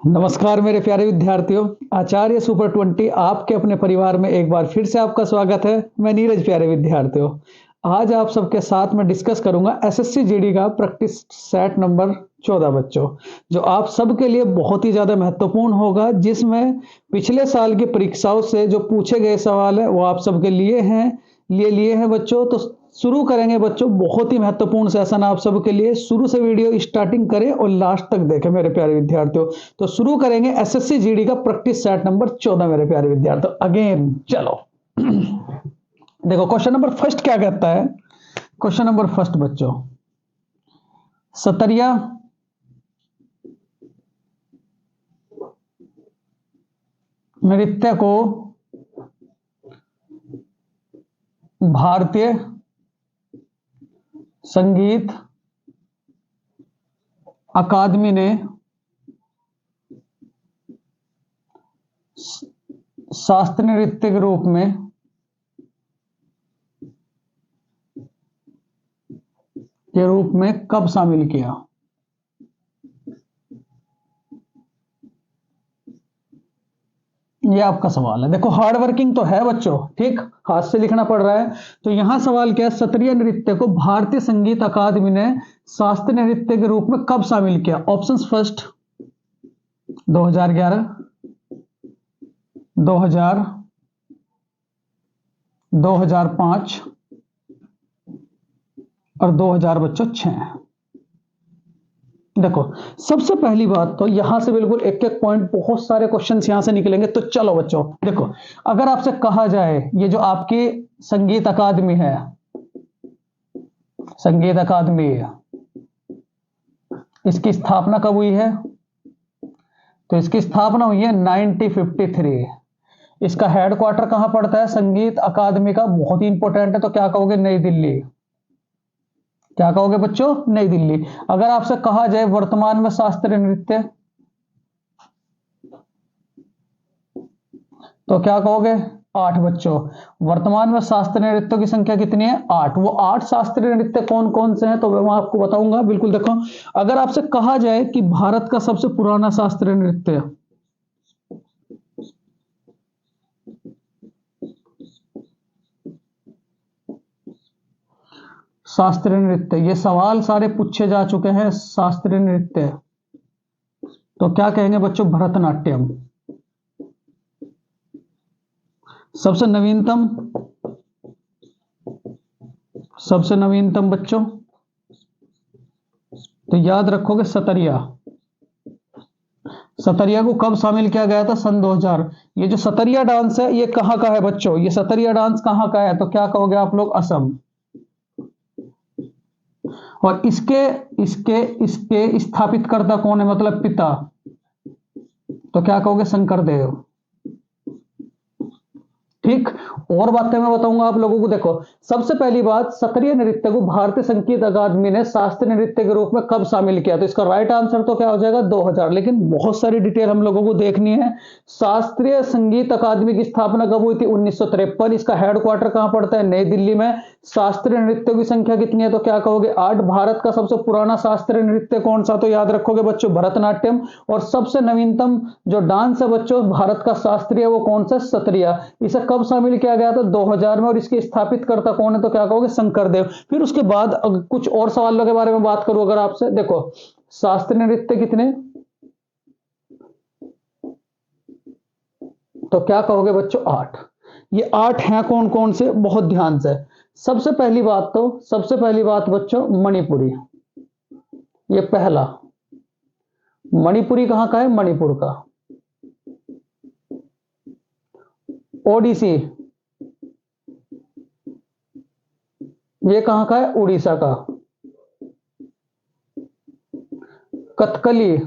नमस्कार मेरे प्यारे विद्यार्थियों। आचार्य सुपर 20 आपके अपने परिवार में एक बार फिर से आपका स्वागत है। मैं नीरज। प्यारे विद्यार्थियों, आज आप सबके साथ में डिस्कस करूंगा एसएससी जीडी का प्रैक्टिस सेट नंबर 14 बच्चों, जो आप सबके लिए बहुत ही ज्यादा महत्वपूर्ण होगा, जिसमें पिछले साल की परीक्षाओं से जो पूछे गए सवाल है वो आप सबके लिए हैं बच्चों। तो शुरू करेंगे बच्चों, बहुत ही महत्वपूर्ण सेशन आप सबके लिए। शुरू से वीडियो स्टार्टिंग करें और लास्ट तक देखें मेरे प्यारे विद्यार्थियों। तो शुरू करेंगे एसएससी जीडी का प्रैक्टिस सेट नंबर 14 मेरे प्यारे विद्यार्थियों। अगेन चलो देखो क्वेश्चन नंबर फर्स्ट क्या कहता है। क्वेश्चन नंबर फर्स्ट बच्चों, सतरिया नृत्य को भारतीय संगीत अकादमी ने शास्त्रीय नृत्य के रूप में कब शामिल किया। ये आपका सवाल है। देखो हार्ड वर्किंग तो है बच्चों, ठीक, हाथ से लिखना पड़ रहा है। तो यहां सवाल क्या है, सत्रीय नृत्य को भारतीय संगीत अकादमी ने शास्त्रीय नृत्य के रूप में कब शामिल किया। ऑप्शंस फर्स्ट 2011, 2000, 2005 और 2000 बच्चों 6। देखो सबसे पहली बात तो यहां से बिल्कुल एक एक पॉइंट, बहुत सारे क्वेश्चंस यहां से निकलेंगे। तो चलो बच्चों देखो, अगर आपसे कहा जाए ये जो आपकी संगीत अकादमी है, संगीत अकादमी, इसकी स्थापना कब हुई है। तो इसकी स्थापना हुई है 1953। इसका हेडक्वार्टर कहां पड़ता है संगीत अकादमी का, बहुत ही इंपॉर्टेंट है। तो क्या कहोगे, नई दिल्ली। क्या कहोगे बच्चों, नई दिल्ली। अगर आपसे कहा जाए वर्तमान में शास्त्रीय नृत्य, तो क्या कहोगे, 8 बच्चों। वर्तमान में शास्त्रीय नृत्यों की संख्या कितनी है, 8। वो 8 शास्त्रीय नृत्य कौन कौन से हैं तो मैं आपको बताऊंगा। बिल्कुल देखो, अगर आपसे कहा जाए कि भारत का सबसे पुराना शास्त्रीय नृत्य, शास्त्रीय नृत्य, ये सवाल सारे पूछे जा चुके हैं। शास्त्रीय नृत्य तो क्या कहेंगे बच्चों, भरतनाट्यम। सबसे नवीनतम, सबसे नवीनतम बच्चों तो याद रखोगे सतरिया। सतरिया को कब शामिल किया गया था, सन 2000। ये जो सतरिया डांस है ये कहां का है बच्चों, ये सतरिया डांस कहां का है तो क्या कहोगे आप लोग, असम। और इसके इसके इसके स्थापित करता कौन है, मतलब पिता, तो क्या कहोगे, शंकर देव। ठीक, और बातें मैं बताऊंगा आप लोगों को। देखो सबसे पहली बात, सत्रीय नृत्य को भारतीय संगीत अकादमी ने शास्त्रीय नृत्य के रूप में कब शामिल किया। तो इसका राइट आंसर तो क्या हो जाएगा, 2000। लेकिन बहुत सारी डिटेल हम लोगों को देखनी है। शास्त्रीय संगीत अकादमी की स्थापना कब हुई थी, 1953। इसका हेडक्वार्टर कहां पड़ता है, नई दिल्ली में। शास्त्रीय नृत्यों की संख्या कितनी है तो क्या कहोगे, 8। भारत का सबसे पुराना शास्त्रीय नृत्य कौन सा, तो याद रखोगे बच्चों, भरतनाट्यम। और सबसे नवीनतम जो डांस है बच्चों भारत का शास्त्रीय, वो कौन सा, सत्रिया। इसे कब शामिल किया गया था, 2000 में। और इसके स्थापित करता कौन है तो क्या कहोगे, शंकर देव। फिर उसके बाद कुछ और सवालों के बारे में बात करूं अगर आपसे, देखो शास्त्रीय नृत्य कितने, तो क्या कहोगे बच्चों, 8। ये 8 हैं कौन कौन से, बहुत ध्यान से। सबसे पहली बात बच्चों, मणिपुरी। ये पहला, मणिपुरी कहां का है, मणिपुर का। ओडिसी, ये कहां का है, उड़ीसा का। कथकली,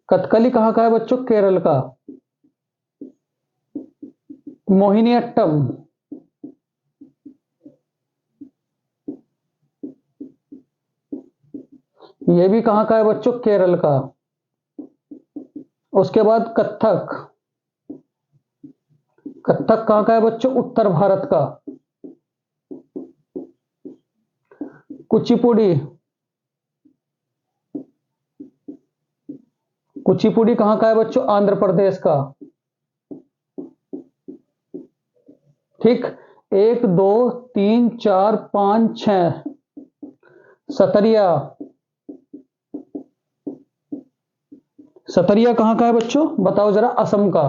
कथकली कहां का है बच्चों, केरल का। मोहिनीअट्टम, ये भी कहां का है बच्चों, केरल का। उसके बाद कथक, कथक कहां का है बच्चों, उत्तर भारत का। कुचिपुड़ी, कुचिपुड़ी कहां का है बच्चों? आंध्र प्रदेश का। ठीक, 1 2 3 4 5 6। सतरिया, सतरिया कहां का है बच्चों? बताओ जरा, असम का।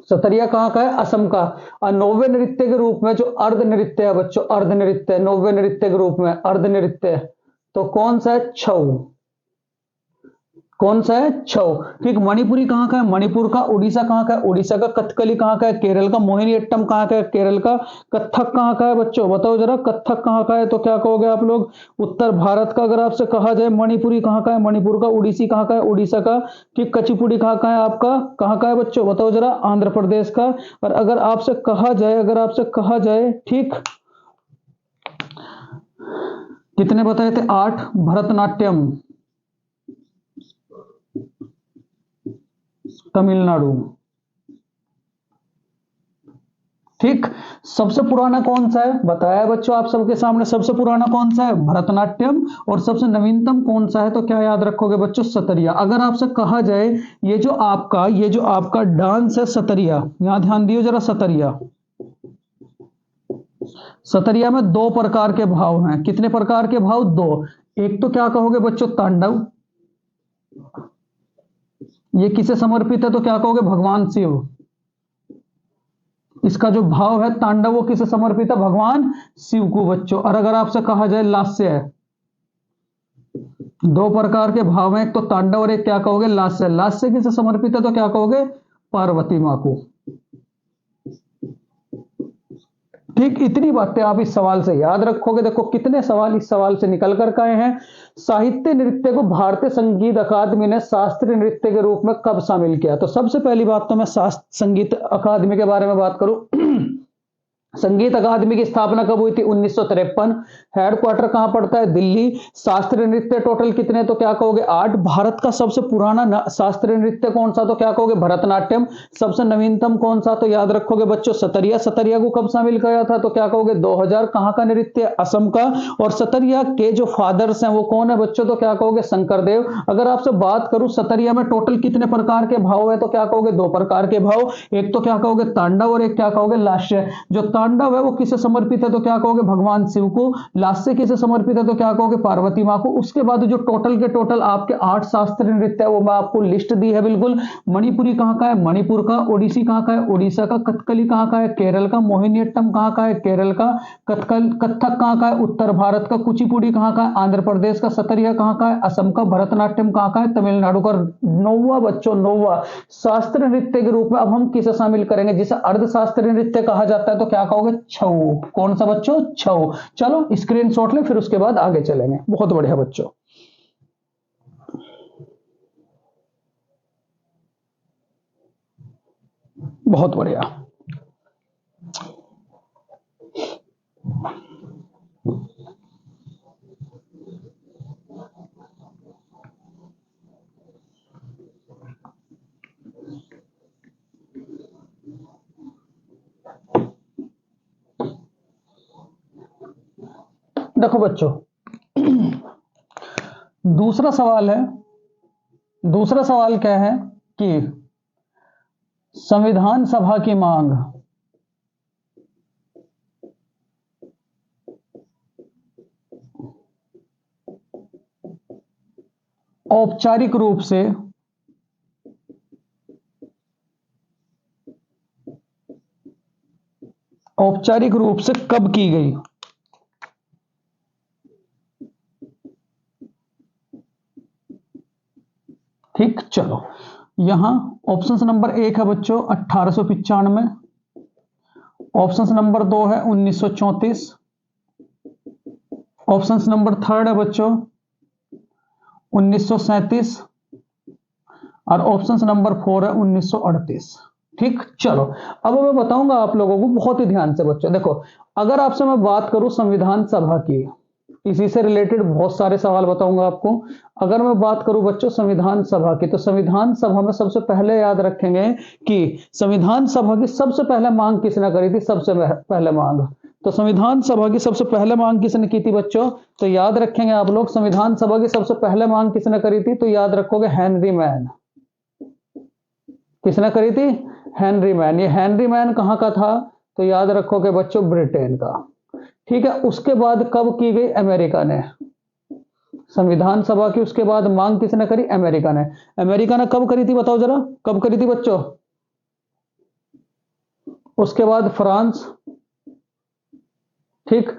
सतरिया कहां का है? असम का। और नौवे नृत्य के रूप में जो अर्ध नृत्य है बच्चों, अर्ध नृत्य, नौवे नृत्य के रूप में अर्ध नृत्य, तो कौन सा है? छऊ। कौन सा है? छऊ। ठीक, मणिपुरी कहां का है? मणिपुर का। उड़ीसा कहां का है? उड़ीसा का। कथकली कहां का है? केरल का। मोहिनीअट्टम कहां का है? केरल का। कथक कहां का है बच्चों? बताओ जरा, कथक कहां का है? तो क्या कहोगे आप लोग? उत्तर भारत का। अगर आपसे कहा जाए मणिपुरी कहां का है? मणिपुर का। उड़ीसी कहां का है? उड़ीसा का। ठीक, कुचिपुड़ी कहां का है आपका? कहां का है बच्चों? बताओ जरा, आंध्र प्रदेश का। और अगर आपसे कहा जाए, अगर आपसे कहा जाए, ठीक, कितने बताए थे? 8। भरतनाट्यम, तमिलनाडु। ठीक, सबसे पुराना कौन सा है? बताया बच्चों आप सबके सामने, सबसे पुराना कौन सा है? भरतनाट्यम। और सबसे नवीनतम कौन सा है? तो क्या याद रखोगे बच्चों? सतरिया। अगर आपसे कहा जाए ये जो आपका डांस है सतरिया, यहां ध्यान दियो जरा, सतरिया, सतरिया में 2 प्रकार के भाव हैं। कितने प्रकार के भाव? 2। एक तो क्या कहोगे बच्चों? तांडव। ये किसे समर्पित है? तो क्या कहोगे? भगवान शिव। इसका जो भाव है तांडव, वो किसे समर्पित है? भगवान शिव को बच्चों। और अगर आपसे कहा जाए लास्य है, 2 प्रकार के भाव हैं, एक तो तांडव और एक क्या कहोगे? लास्य। लास्य किसे समर्पित है? तो क्या कहोगे? पार्वती मां को। ठीक, इतनी बातें आप इस सवाल से याद रखोगे। देखो कितने सवाल इस सवाल से निकल कर आए हैं। साहित्य नृत्य को भारतीय संगीत अकादमी ने शास्त्रीय नृत्य के रूप में कब शामिल किया? तो सबसे पहली बात तो मैं संगीत अकादमी के बारे में बात करूं। संगीत अकादमी की स्थापना कब हुई थी? 1953। हेडक्वार्टर कहां पड़ता है? दिल्ली। शास्त्रीय नृत्य टोटल कितने? तो क्या कहोगे? 8। भारत का सबसे पुराना शास्त्रीय नृत्य कौन सा? तो क्या कहोगे? भरतनाट्यम। सबसे नवीनतम कौन सा? तो याद रखोगे बच्चों, सतरिया। सतरिया को कब शामिल किया था? तो क्या कहोगे? 2000। कहां का नृत्य? असम का। और सतरिया के जो फादर्स हैं वो कौन है बच्चों? तो क्या कहोगे? शंकरदेव। अगर आपसे बात करूं सतरिया में टोटल कितने प्रकार के भाव है? तो क्या कहोगे? 2 प्रकार के भाव। एक तो क्या कहोगे? तांडव और एक क्या कहोगे? लास्य। जो तांडव है वो किसे समर्पित है? तो क्या कहोगे? भगवान शिव को। लास्य किसे समर्पित है? तो क्या कहोगे? पार्वती मां को। उसके बाद जो टोटल के टोटल आपके 8 शास्त्रीय नृत्य है वो मैं आपको लिस्ट दी है बिल्कुल। मणिपुरी कहां का है? मणिपुर का। ओडिसी कहां का है? ओडिशा का। कथकली कहां का है? केरल का। मोहिनीअट्टम कहां का है? केरल का। कथक कहां का है? उत्तर भारत का। कुचिपुड़ी कहां का है? आंध्र प्रदेश का। सतरिया कहां का है? असम का। भरतनाट्यम कहां का है? तमिलनाडु का। 9वां बच्चों, 9वां शास्त्रीय नृत्य के रूप में अब हम किसे शामिल करेंगे? जिसे अर्धशास्त्रीय नृत्य कहा जाता है। तो क्या कहोगे? छऊ। कौन सा बच्चों? छऊ। चलो स्क्रीनशॉट ले, फिर उसके बाद आगे चलेंगे। बहुत बढ़िया बच्चों, बहुत बढ़िया। देखो बच्चों, दूसरा सवाल है। दूसरा सवाल क्या है कि संविधान सभा की मांग औपचारिक रूप से कब की गई? ठीक, चलो यहां ऑप्शन नंबर 1 है बच्चों 1895। ऑप्शन नंबर 2 है 1934। ऑप्शन नंबर 3 है बच्चों 1937। और ऑप्शन नंबर 4 है 1938। ठीक, चलो अब मैं बताऊंगा आप लोगों को बहुत ही ध्यान से बच्चों। देखो, अगर आपसे मैं बात करूं संविधान सभा की, इसी से रिलेटेड बहुत सारे सवाल बताऊंगा आपको। अगर मैं बात करूं बच्चों संविधान सभा की, तो संविधान सभा में सबसे पहले याद रखेंगे कि संविधान सभा की सबसे पहले मांग किसने करी थी? सबसे पहले मांग तो संविधान सभा की सबसे पहले मांग किसने की थी बच्चों? तो याद रखेंगे आप लोग, संविधान सभा की सबसे पहले मांग किसने करी थी? तो याद रखोगे हेनरी मैन। किसने करी थी? Henry man. ये हेनरी मैन कहां का था? तो याद रखोगे बच्चों ब्रिटेन का। ठीक है, उसके बाद कब की गई? अमेरिका ने। संविधान सभा की उसके बाद मांग किसने करी? अमेरिका ने। अमेरिका ने कब करी थी बताओ जरा, कब करी थी बच्चों? उसके बाद फ्रांस। ठीक,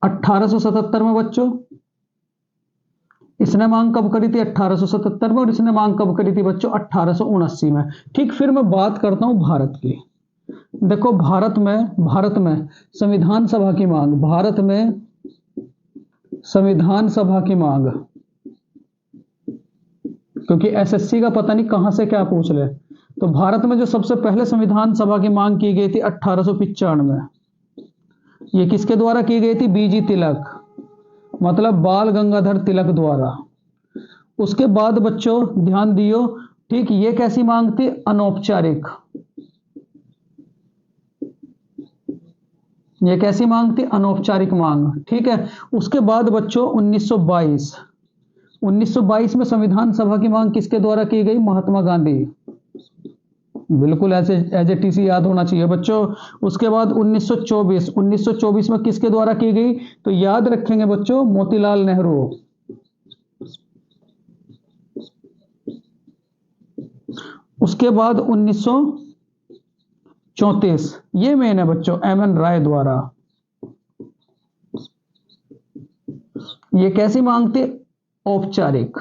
1877 में बच्चों इसने मांग कब करी थी? 1877 में। और इसने मांग कब करी थी बच्चों? 1879 में। ठीक, फिर मैं बात करता हूं भारत की। देखो भारत में संविधान सभा की मांग, भारत में संविधान सभा की मांग, क्योंकि एसएससी का पता नहीं कहां से क्या पूछ ले। तो भारत में जो सबसे पहले संविधान सभा की मांग की गई थी 1895 में, ये किसके द्वारा की गई थी? बीजी तिलक, मतलब बाल गंगाधर तिलक द्वारा। उसके बाद बच्चों ध्यान दियो, ठीक, ये कैसी मांग थी? अनौपचारिक। ये कैसी मांग थी? अनौपचारिक मांग। ठीक है, उसके बाद बच्चों 1922 में संविधान सभा की मांग किसके द्वारा की गई? महात्मा गांधी। बिल्कुल ऐसे एज ए टीसी याद होना चाहिए बच्चों। उसके बाद 1924 में किसके द्वारा की गई? तो याद रखेंगे बच्चों मोतीलाल नेहरू। उसके बाद 1934, ये मेन है बच्चों, एम एन राय द्वारा। ये कैसी मांग थी? औपचारिक।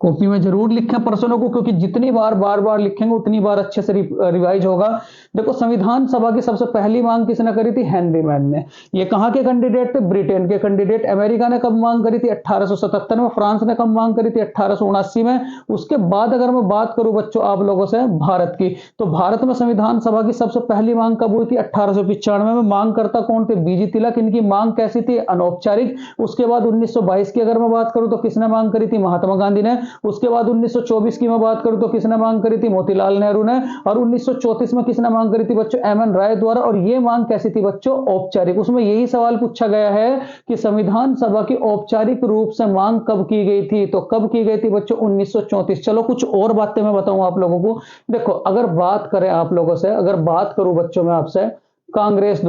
कॉपी में जरूर लिखें प्रश्नों को, क्योंकि जितनी बार बार बार लिखेंगे उतनी बार अच्छे से रिवाइज होगा। देखो संविधान सभा की सबसे पहली मांग किसने करी थी? हेनरी मैन ने। ये कहां के कैंडिडेट थे? ब्रिटेन के कैंडिडेट। अमेरिका ने कब मांग करी थी? 1877 में। फ्रांस ने कब मांग करी थी? 1879 में। उसके बाद अगर मैं बात करूं बच्चों आप लोगों से भारत की, तो भारत में संविधान सभा की सबसे पहली मांग कब हुई थी? 1895 में। मांग करता कौन थे? बीजी तिलक। इनकी मांग कैसी थी? अनौपचारिक। उसके बाद 1922 की अगर मैं बात करूं तो किसने मांग करी थी? महात्मा गांधी ने। उसके बाद 1924 की मैं बात करूं तो किसने मांग करी थी? मोतीलाल नेहरू ने। और 1934 में किसने मांग करी थी बच्चों? एम एन राय द्वारा। और ये मांग कैसी थी बच्चों? औपचारिक। उसमें यही सवाल पूछा गया है कि संविधान सभा की औपचारिक रूप से मांग कब की गई थी? तो कब की गई थी बच्चों? 1934। चलो कुछ और बातें मैं बताऊं आप लोगों को। देखो अगर बात करें आप लोगों से, अगर बात करूं बच्चों मैं आपसे, कांग्रेस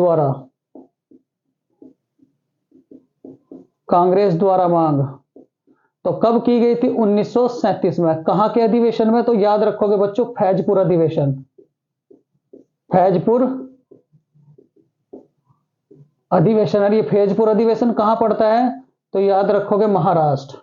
द्वारा मांग तो कब की गई थी? 1937 में। कहां के अधिवेशन में? तो याद रखोगे बच्चों फैजपुर अधिवेशन। फैजपुर अधिवेशन। और ये फैजपुर अधिवेशन कहां पड़ता है? तो याद रखोगे महाराष्ट्र।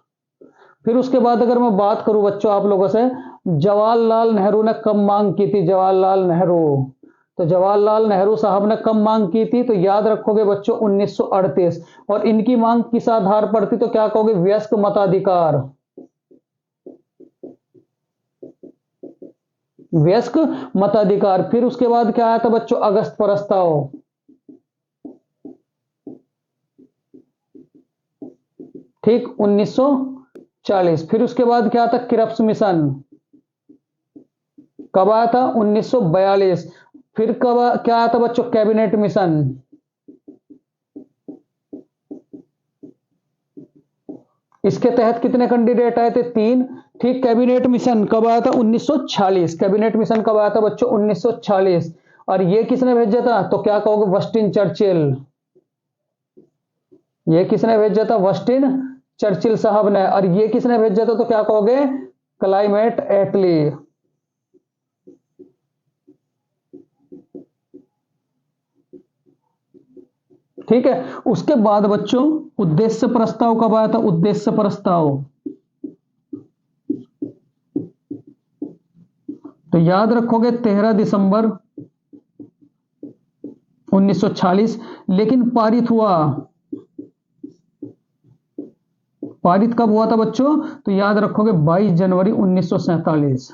फिर उसके बाद अगर मैं बात करूं बच्चों आप लोगों से, जवाहरलाल नेहरू ने कब मांग की थी? जवाहरलाल नेहरू, तो जवाहरलाल नेहरू साहब ने कब मांग की थी? तो याद रखोगे बच्चों 1938। और इनकी मांग किस आधार पर थी? तो क्या कहोगे? वयस्क मताधिकार। वयस्क मताधिकार। फिर उसके बाद क्या आया था बच्चों? अगस्त प्रस्ताव। ठीक, 1940। फिर उसके बाद क्या था? Cripps mission. कब आया था? 1942। फिर कब क्या आया था बच्चों? Cabinet mission. इसके तहत कितने कैंडिडेट आए थे? 3। ठीक, कैबिनेट मिशन कब आया था? 1946। कैबिनेट मिशन कब आया था बच्चों? 1946। और ये किसने भेजा था? तो क्या कहोगे? वस्टिन चर्चिल। ये किसने भेजा था? वस्टिन चर्चिल साहब ने। और ये किसने भेजा था? तो क्या कहोगे? क्लाइमेट एटली। ठीक है, उसके बाद बच्चों उद्देश्य प्रस्ताव कब आया था? उद्देश्य प्रस्ताव तो याद रखोगे 13 दिसंबर 1946। लेकिन पारित कब हुआ था बच्चों? तो याद रखोगे 22 जनवरी 1947।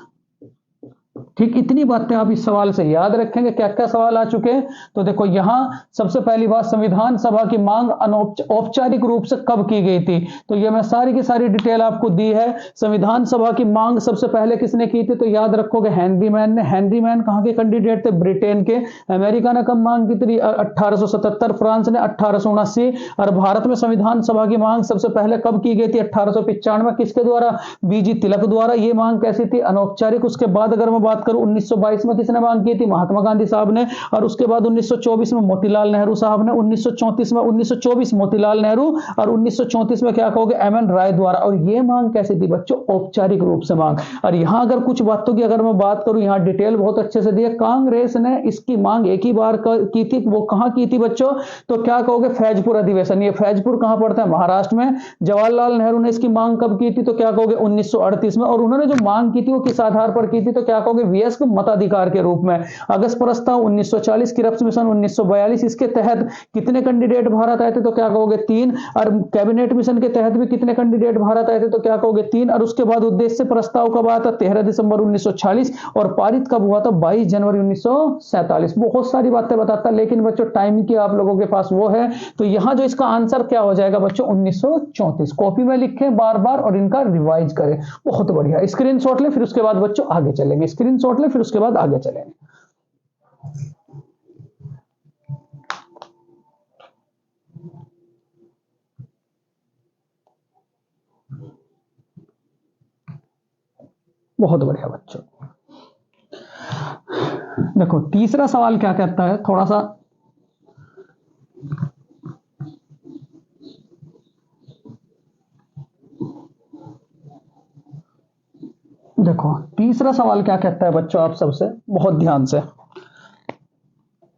ठीक, इतनी बातें आप इस सवाल से याद रखेंगे। क्या क्या सवाल आ चुके हैं, तो देखो यहां सबसे पहली बात, संविधान सभा की मांग औपचारिक रूप से कब की गई थी, तो ये मैं सारी की सारी डिटेल आपको दी है। संविधान सभा की मांग सबसे पहले किसने की थी, तो याद रखोगे हेनरी मैन ने। हेनरी मैन कहां के कैंडिडेट थे, ब्रिटेन के। अमेरिका ने कब मांग की थी, 1877। फ्रांस ने 1879। और भारत में संविधान सभा की मांग सबसे पहले कब की गई थी, 1895। किसके द्वारा, बीजी तिलक द्वारा। ये मांग कैसी थी, अनौपचारिक। उसके बाद अगर मैं बात करूं 1922 में किसने मांग की थी, महात्मा गांधी साहब ने। और उसके बाद 1924 में मोतीलाल नेहरू साहब ने। 1934 में 1924 मोतीलाल नेहरू, और 1934 में क्या कहोगे, एम एन राय द्वारा। और ये मांग कैसी थी बच्चों, औपचारिक रूप से मांग। और यहां अगर कुछ बातों की अगर मैं बात करूं, यहां डिटेल बहुत अच्छे से दी है। कांग्रेस ने इसकी मांग एक ही बार की थी, वो कहां की थी बच्चों, तो क्या कहोगे, फैजपुर अधिवेशन। ये फैजपुर कहां पड़ता है, महाराष्ट्र में। जवाहरलाल नेहरू ने इसकी मांग कब की थी, तो क्या कहोगे, 1938 में। और उन्होंने जो मांग की थी वो किस आधार पर की थी, तो क्या कहोगे, वयस्क मताधिकार के रूप में। अगस्त प्रस्ताव 1940, क्रिप्स मिशन 1942। इसके तहत कितने कैंडिडेट भारत आए थे, तो क्या कहोगे, 3। और कैबिनेट मिशन के तहत भी कितने कैंडिडेट भारत आए थे, तो क्या कहोगे, 3। और उसके बाद उद्देश्य प्रस्ताव कब आया था, 13 दिसंबर 1946। और पारित कब हुआ था, 22 जनवरी 1947। बहुत सारी बातें बताता, लेकिन बच्चों टाइम की आप लोगों के पास वो है, तो यहां जो इसका आंसर क्या हो जाएगा बच्चों, 1934। कॉपी में लिखें बार बार और इनका रिवाइज करें। बहुत बढ़िया, स्क्रीनशॉट ले, फिर उसके बाद बच्चों आगे चलेंगे। स्क्रीनशॉट ले, फिर उसके बाद आगे चलेंगे। बहुत बढ़िया बच्चों, देखो तीसरा सवाल क्या कहता है, थोड़ा सा देखो तीसरा सवाल क्या कहता है बच्चों, आप सबसे बहुत ध्यान से।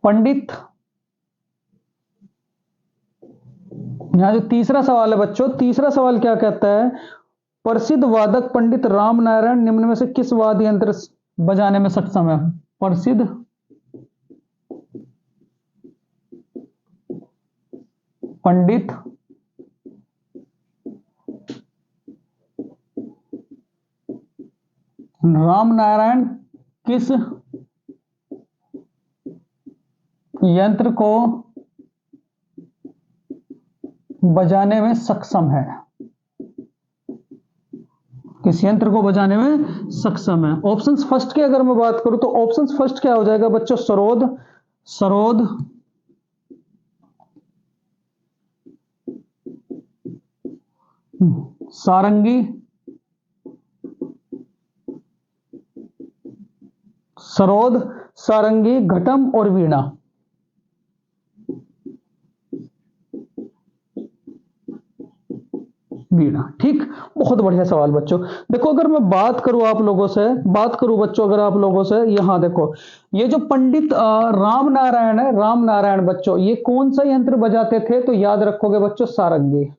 पंडित, यहां जो तीसरा सवाल है बच्चों, तीसरा सवाल क्या कहता है, प्रसिद्ध वादक पंडित राम नारायण निम्न में से किस वाद्य यंत्र बजाने में सक्षम है। प्रसिद्ध पंडित राम नारायण किस यंत्र को बजाने में सक्षम है, किस यंत्र को बजाने में सक्षम है। ऑप्शंस फर्स्ट की अगर मैं बात करूं, तो ऑप्शंस फर्स्ट क्या हो जाएगा बच्चों, सरोद, सरोद, सारंगी, सरोद, सारंगी, घटम और वीणा। वीणा, ठीक। बहुत बढ़िया सवाल बच्चों। देखो अगर मैं बात करूं आप लोगों से, बात करूं बच्चों अगर आप लोगों से, यहां देखो ये जो पंडित राम नारायण है, राम नारायण बच्चों, ये कौन सा यंत्र बजाते थे, तो याद रखोगे बच्चों, सारंगी।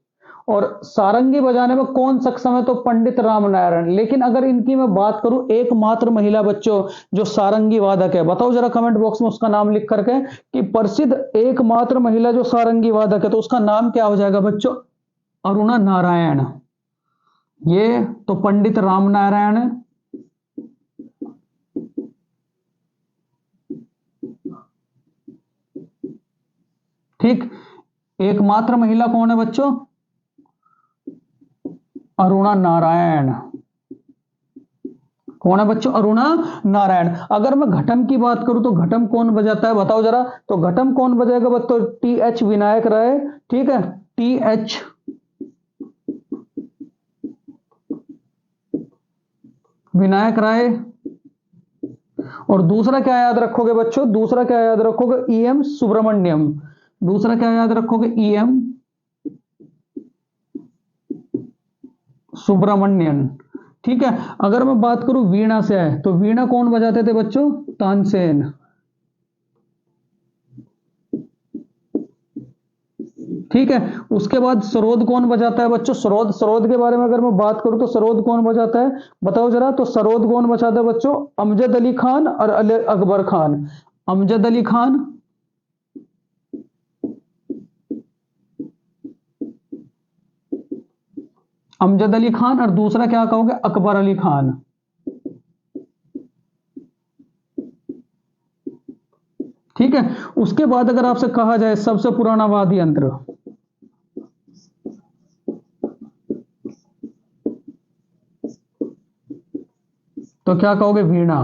और सारंगी बजाने में कौन सक्षम है, तो पंडित राम नारायण। लेकिन अगर इनकी मैं बात करूं, एकमात्र महिला बच्चों जो सारंगी वादक है, बताओ जरा कमेंट बॉक्स में उसका नाम लिख करके, कि प्रसिद्ध एकमात्र महिला जो सारंगी वादक है, तो उसका नाम क्या हो जाएगा बच्चों, अरुणा नारायण। ये तो पंडित राम नारायण है, ठीक। एकमात्र महिला कौन है बच्चों, अरुणा नारायण। कौन है बच्चों, अरुणा नारायण। अगर मैं घटम की बात करूं, तो घटम कौन बजाता है, बताओ जरा, तो घटम कौन बजाएगा बच्चों, टी एच विनायक राय, ठीक है, टी एच विनायक राय। और दूसरा क्या याद रखोगे बच्चों, दूसरा क्या याद रखोगे, ई एम सुब्रमण्यम। दूसरा क्या याद रखोगे, ई एम सुब्रमण्यन, ठीक है। अगर मैं बात करूं वीणा से है, तो वीणा कौन बजाते थे बच्चों, तानसेन, ठीक है। उसके बाद सरोद कौन बजाता है बच्चों, सरोद, सरोद के बारे में अगर मैं बात करूं, तो सरोद कौन बजाता है, बताओ जरा, तो सरोद कौन बजाता है बच्चों, अमजद अली खान और अली अकबर खान। अमजद अली खान, अमजद अली खान, और दूसरा क्या कहोगे, अकबर अली खान। ठीक है। उसके बाद अगर आपसे कहा जाए सबसे पुराना वाद्य यंत्र, तो क्या कहोगे? वीणा।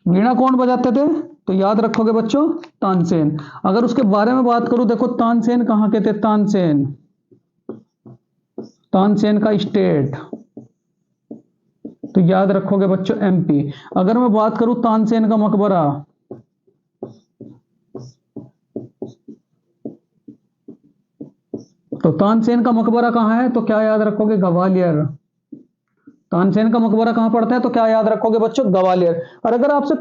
वीणा कौन बजाते थे? तो याद रखोगे बच्चों, तानसेन। अगर उसके बारे में बात करूं, देखो तानसेन कहां के थे? तानसेन, तानसेन का स्टेट, तो याद रखोगे बच्चों एमपी। अगर मैं बात करूं तानसेन का मकबरा, तो तानसेन का मकबरा कहां है? तो क्या याद रखोगे? ग्वालियर। तानसेन का मकबरा कहां पड़ता है? तो क्या याद रखोगे बच्चों? ग्वालियर। और अगर आपसे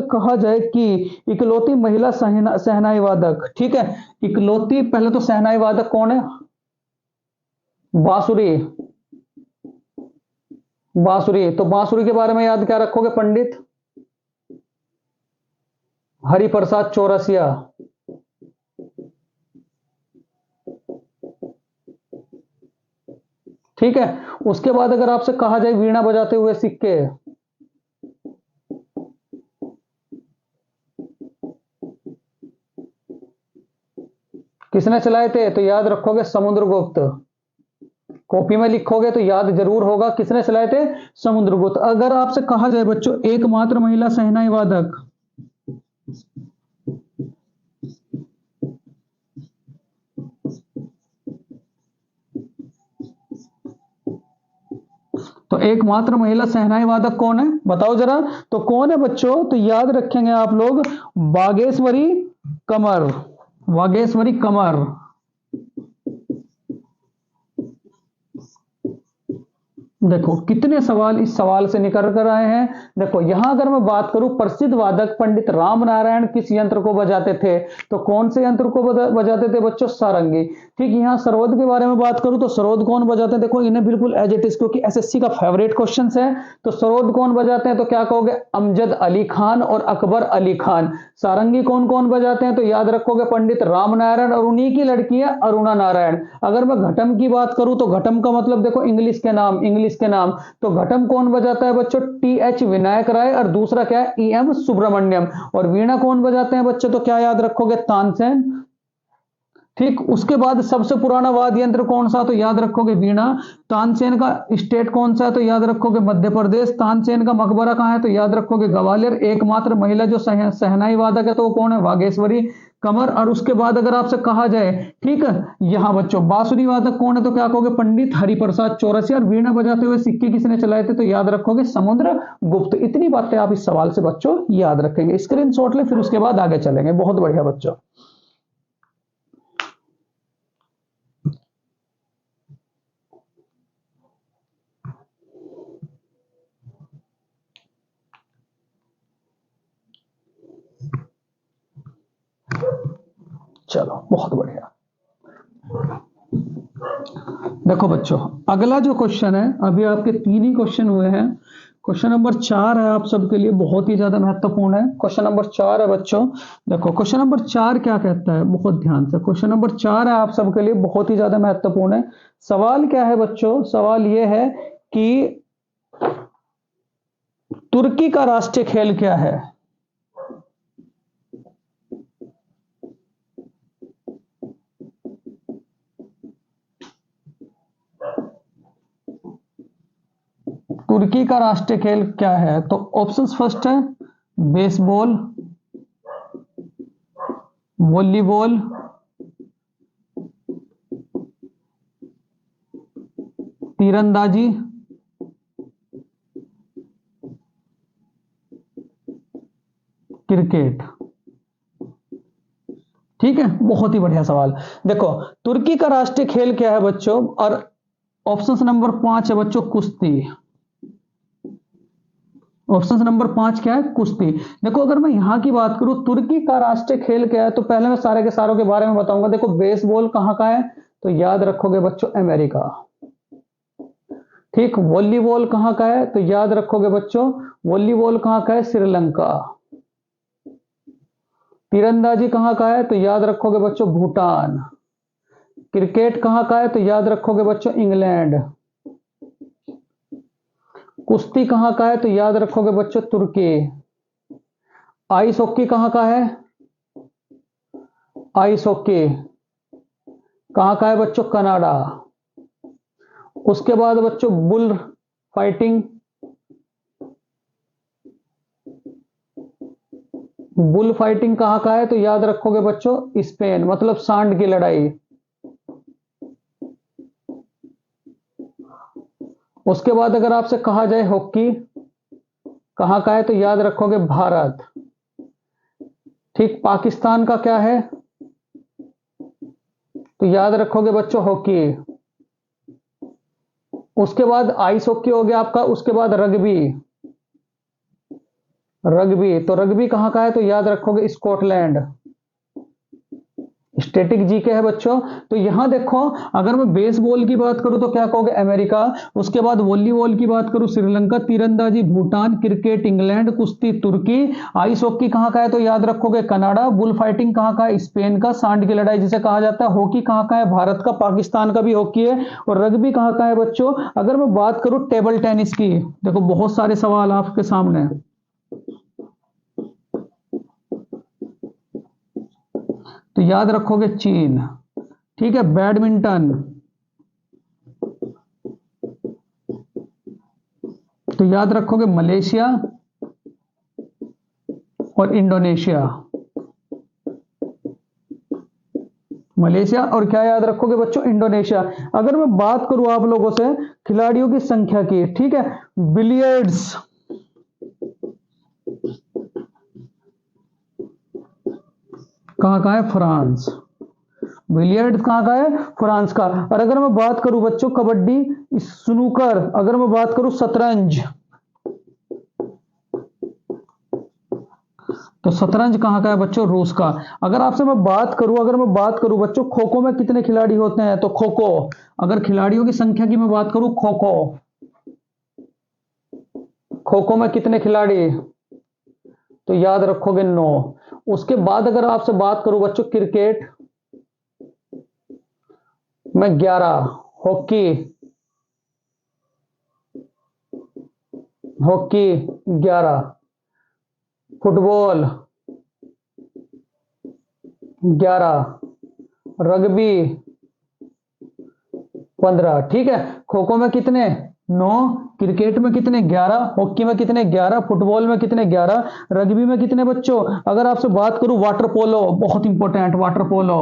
कहा जाए कि इकलौती महिला शहनाई वादक, ठीक है, इकलौती, पहले तो शहनाई वादक कौन है? बांसुरी। बांसुरी, तो बांसुरी के बारे में याद क्या रखोगे? पंडित हरिप्रसाद चौरसिया। ठीक है। उसके बाद अगर आपसे कहा जाए वीणा बजाते हुए सिक्के, किसने चलाए थे? तो याद रखोगे समुद्रगुप्त। कॉपी में लिखोगे तो याद जरूर होगा, किसने चलाए थे? समुद्रगुप्त। अगर आपसे कहा जाए बच्चों एकमात्र महिला शहनाई वादक, तो एकमात्र महिला शहनाई वादक कौन है? बताओ जरा। तो कौन है बच्चों? तो याद रखेंगे आप लोग, बागेश्वरी कमर। वागेश्वरी कमर। देखो कितने सवाल इस सवाल से निकल कर आए हैं। देखो यहां अगर मैं बात करूं, प्रसिद्ध वादक पंडित राम नारायण किस यंत्र को बजाते थे? तो कौन से यंत्र को बजाते थे बच्चों? सारंगी। ठीक, यहां सरोद के बारे में बात करूं तो सरोद कौन बजाते हैं? देखो इन्हें बिल्कुल एज इट इज, क्योंकि एसएससी का फेवरेट क्वेश्चन है। तो सरोद कौन बजाते हैं? तो क्या कहोगे? अमजद अली खान और अकबर अली खान। सारंगी कौन कौन बजाते हैं? तो याद रखोगे पंडित राम नारायण और उन्हीं की लड़की है अरुणा नारायण। अगर मैं घटम की बात करूं तो घटम का मतलब देखो इंग्लिश के नाम, के नाम, तो घटम कौन बजाता है बच्चों? टीएच विनायक राय, और दूसरा क्या है? ईएम सुब्रमण्यम। और वीणा कौन बजाते हैं बच्चों? तो क्या याद रखोगे? तानसेन। ठीक, उसके बाद सबसे पुराना वाद्य यंत्र कौन सा? तो याद रखोगे वीणा। तानसेन का स्टेट कौन सा है? तो याद रखोगे मध्य प्रदेश। तानसेन का मकबरा कहां है? तो याद रखोगे ग्वालियर। एकमात्र महिला जो शहनाई वादक है तो वो कौन है? वागेश्वरी कमर। और उसके बाद अगर आपसे कहा जाए, ठीक है, यहां बच्चों बांसुरी वादक कौन है? तो क्या कहोगे? पंडित हरिप्रसाद चौरसिया। और वीणा बजाते हुए सिक्के किसने चलाए थे? तो याद रखोगे समुद्र गुप्त। इतनी बातें आप इस सवाल से बच्चों याद रखेंगे, स्क्रीनशॉट ले, फिर उसके बाद आगे चलेंगे। बहुत बढ़िया बच्चों। चलो बहुत बढ़िया। देखो बच्चों, अगला जो क्वेश्चन है, अभी आपके 3 ही क्वेश्चन हुए हैं। क्वेश्चन नंबर 4 है आप सबके लिए, बहुत ही ज्यादा महत्वपूर्ण है। क्वेश्चन नंबर 4 है बच्चों। देखो क्वेश्चन नंबर 4 क्या कहता है, बहुत ध्यान से। क्वेश्चन नंबर 4 है आप सबके लिए, बहुत ही ज्यादा महत्वपूर्ण है। सवाल क्या है बच्चों? सवाल यह है कि तुर्की का राष्ट्रीय खेल क्या है? तुर्की का राष्ट्रीय खेल क्या है? तो ऑप्शंस फर्स्ट है बेसबॉल, वॉलीबॉल, तीरंदाजी, क्रिकेट। ठीक है, बहुत ही बढ़िया सवाल। देखो तुर्की का राष्ट्रीय खेल क्या है बच्चों? और ऑप्शन नंबर 5 है बच्चों कुश्ती। ऑप्शन नंबर 5 क्या है? कुश्ती। देखो अगर मैं यहां की बात करूं तुर्की का राष्ट्रीय खेल क्या है, तो पहले मैं सारे के सारों के बारे में बताऊंगा। देखो बेसबॉल कहां का है? तो याद रखोगे बच्चों अमेरिका। ठीक, वॉलीबॉल कहां का है? तो याद रखोगे बच्चों वॉलीबॉल कहां का है? श्रीलंका। तीरंदाजी कहां का है? तो याद रखोगे बच्चों भूटान। क्रिकेट कहां का है? तो याद रखोगे बच्चों इंग्लैंड। कुश्ती कहां का है? तो याद रखोगे बच्चों तुर्की। आइस हॉकी कहाँ का है? आइस हॉकी कहाँ का है बच्चों? कनाडा। उसके बाद बच्चों बुल फाइटिंग, बुल फाइटिंग कहाँ का है? तो याद रखोगे बच्चों स्पेन, मतलब सांड की लड़ाई। उसके बाद अगर आपसे कहा जाए हॉकी कहाँ का है, तो याद रखोगे भारत। ठीक, पाकिस्तान का क्या है? तो याद रखोगे बच्चों हॉकी। उसके बाद आइस हॉकी हो गया आपका। उसके बाद रग्बी, रग्बी तो रग्बी कहाँ का है? तो याद रखोगे स्कॉटलैंड। स्टैटिक जीके है बच्चों। तो यहां देखो, अगर मैं बेसबॉल की बात करूं तो क्या कहोगे? अमेरिका। उसके बाद वॉलीबॉल की बात करूं श्रीलंका, तीरंदाजी भूटान, क्रिकेट इंग्लैंड, कुश्ती तुर्की, आइस हॉकी कहां का है? तो याद रखोगे कनाडा, बुल फाइटिंग कहां का है? स्पेन का, सांड की लड़ाई जिसे कहा जाता है। हॉकी कहां का है? भारत का, पाकिस्तान का भी हॉकी है। और रग्बी कहां का है बच्चों? अगर मैं बात करूं टेबल टेनिस की, देखो बहुत सारे सवाल आपके सामने हैं। तो याद रखोगे चीन। ठीक है, बैडमिंटन तो याद रखोगे मलेशिया और इंडोनेशिया। मलेशिया और क्या याद रखोगे बच्चों? इंडोनेशिया। अगर मैं बात करूं आप लोगों से खिलाड़ियों की संख्या की, ठीक है, बिलियर्ड्स कहां का है? फ्रांस। बिलियर्ड्स कहां का है? फ्रांस का। और अगर मैं बात करूं बच्चों कबड्डी, स्नूकर, अगर मैं बात करूं शतरंज, तो शतरंज कहां का है बच्चों? रूस का। अगर आपसे मैं बात करूं, अगर मैं बात करूं बच्चों खो खो में कितने खिलाड़ी होते हैं, तो खो खो, अगर खिलाड़ियों की संख्या की मैं बात करूं, खो खो, खो खो में कितने खिलाड़ी? तो याद रखोगे 9। उसके बाद अगर आपसे बात करूं बच्चों क्रिकेट में 11, हॉकी, हॉकी 11, फुटबॉल 11, रग्बी 15। ठीक है, खो खो में कितने? 9, क्रिकेट में कितने? 11, हॉकी में कितने? 11, फुटबॉल में कितने? 11, रग्बी में कितने बच्चों? अगर आपसे बात करूं वाटर पोलो, बहुत important, water polo,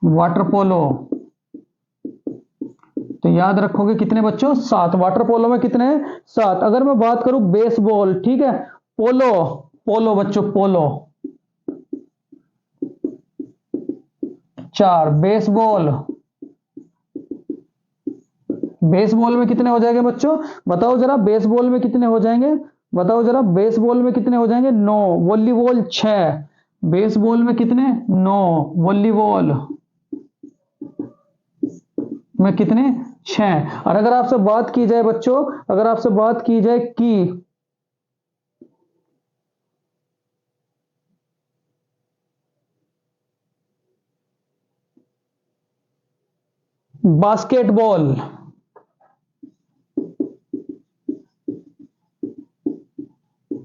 water polo तो याद रखोगे कितने बच्चों? 7। वाटर पोलो में कितने? 7। अगर मैं बात करूं बेसबॉल, ठीक है, पोलो, पोलो बच्चों, पोलो 4, बेसबॉल, बेसबॉल में कितने हो जाएंगे बच्चों? बताओ जरा, बेसबॉल में कितने हो जाएंगे? बताओ जरा, बेसबॉल में कितने हो जाएंगे? 9, वॉलीबॉल 6, बेसबॉल में कितने? 9, वॉलीबॉल में कितने? 6। और अगर आपसे बात की जाए बच्चों, अगर आपसे बात की जाए कि बास्केटबॉल,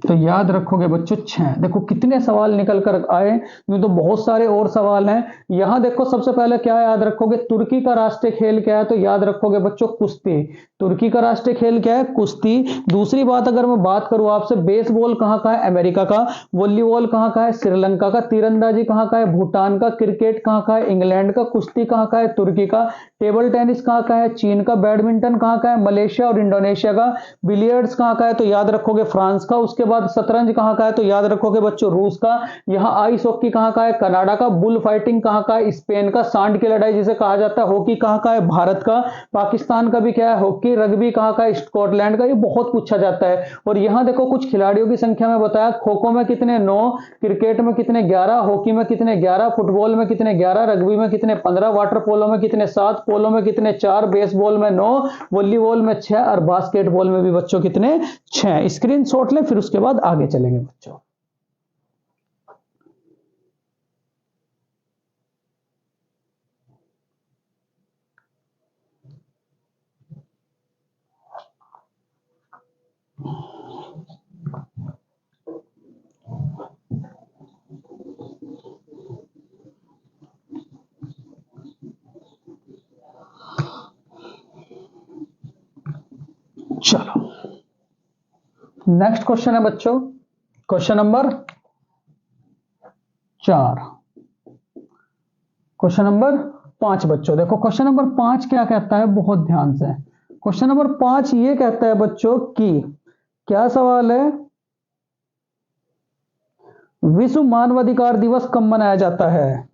तो याद रखोगे बच्चों 6। देखो कितने सवाल निकल कर आए। यूं तो बहुत सारे और सवाल हैं। यहां देखो सबसे पहले क्या याद रखोगे? तुर्की का राष्ट्रीय खेल क्या है? तो याद रखोगे बच्चों कुश्ती। तुर्की का राष्ट्रीय खेल क्या है? कुश्ती। दूसरी बात अगर मैं बात करूं आपसे, बेसबॉल कहां का है? अमेरिका का। वॉलीबॉल कहां का है? श्रीलंका का। तीरंदाजी कहां का है? भूटान का। क्रिकेट कहां का है? इंग्लैंड का। कुश्ती कहां का है? तुर्की का। टेबल टेनिस कहां का है? चीन का। बैडमिंटन कहां का है? मलेशिया और इंडोनेशिया का। बिलियर्ड्स कहां का है? तो याद रखोगे फ्रांस का। उसके बाद शतरंज कहां का है? तो याद रखोगे बच्चों रूस का। यहां आइस हॉकी कहां का है? कनाडा का। बुल फाइटिंग कहां का है? स्पेन का। सांड की लड़ाई जिसे कहा जाता है, हॉकी कहां का है? भारत का। पाकिस्तान का भी क्या है? हॉकी। रग्बी कहां का है? स्कॉटलैंड का। ये बहुत पूछा जाता है। और यहां देखो कुछ खिलाड़ियों की संख्या में बताया, खो खो में कितने? 9, क्रिकेट में कितने? 11, हॉकी में कितने? 11, फुटबॉल में कितने? 11, रग्बी में कितने? 15, वाटर पोलो में कितने? 7, पोलो में कितने? 4, बेसबॉल में 9, वॉलीबॉल में 6 और बास्केटबॉल में भी बच्चों कितने? 6। स्क्रीनशॉट लें, फिर उसके बाद आगे चलेंगे बच्चों। नेक्स्ट क्वेश्चन है बच्चों, क्वेश्चन नंबर 4। क्वेश्चन नंबर 5 बच्चों, देखो क्वेश्चन नंबर 5 क्या कहता है, बहुत ध्यान से। क्वेश्चन नंबर 5 ये कहता है बच्चों कि, क्या सवाल है, विश्व मानवाधिकार दिवस कब मनाया जाता है?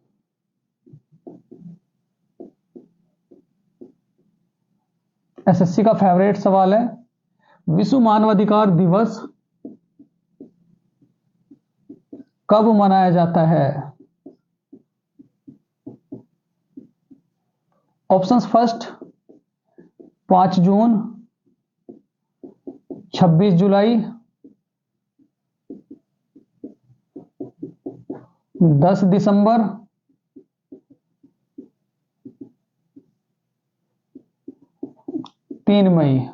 एसएससी का फेवरेट सवाल है, विश्व मानवाधिकार दिवस कब मनाया जाता है? ऑप्शंस फर्स्ट 5 जून, 26 जुलाई, 10 दिसंबर, 3 मई।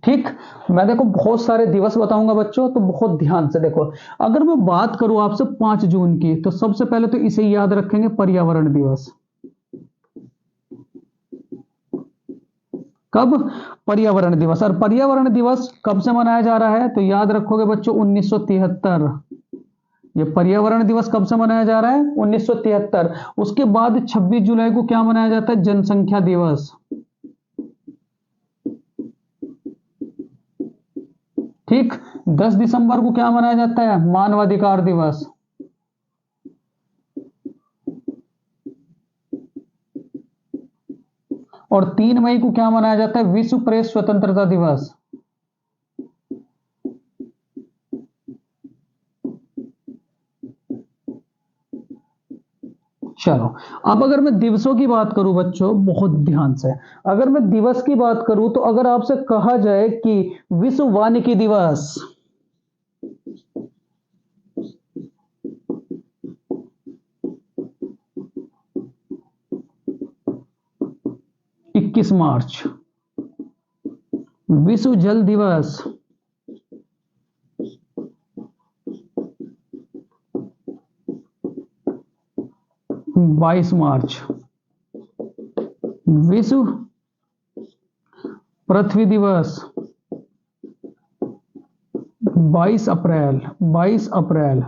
ठीक, मैं देखो बहुत सारे दिवस बताऊंगा बच्चों, तो बहुत ध्यान से देखो। अगर मैं बात करूं आपसे 5 जून की, तो सबसे पहले तो इसे याद रखेंगे, पर्यावरण दिवस। कब? पर्यावरण दिवस। और पर्यावरण दिवस कब से मनाया जा रहा है, तो याद रखोगे बच्चों 1973। ये पर्यावरण दिवस कब से मनाया जा रहा है? 1973। उसके बाद 26 जुलाई को क्या मनाया जाता है? जनसंख्या दिवस। ठीक, 10 दिसंबर को क्या मनाया जाता है? मानवाधिकार दिवस। और 3 मई को क्या मनाया जाता है? विश्व प्रेस स्वतंत्रता दिवस। चलो, अब अगर मैं दिवसों की बात करूं बच्चों, बहुत ध्यान से, अगर मैं दिवस की बात करूं, तो अगर आपसे कहा जाए कि विश्व वानिकी दिवस, इक्कीस मार्च। विश्व जल दिवस 22 मार्च। विश्व पृथ्वी दिवस 22 अप्रैल। 22 अप्रैल।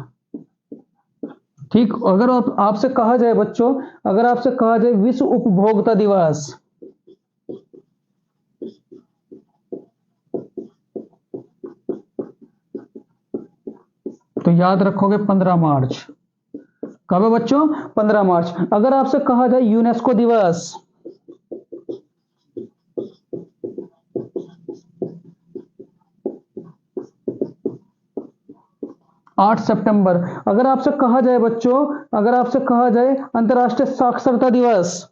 ठीक, अगर आपसे कहा जाए बच्चों, अगर आपसे कहा जाए विश्व उपभोक्ता दिवस, तो याद रखोगे 15 मार्च। कब है बच्चों? 15 मार्च। अगर आपसे कहा जाए यूनेस्को दिवस, आठ सितंबर। अगर आपसे कहा जाए बच्चों, अगर आपसे कहा जाए अंतर्राष्ट्रीय साक्षरता दिवस,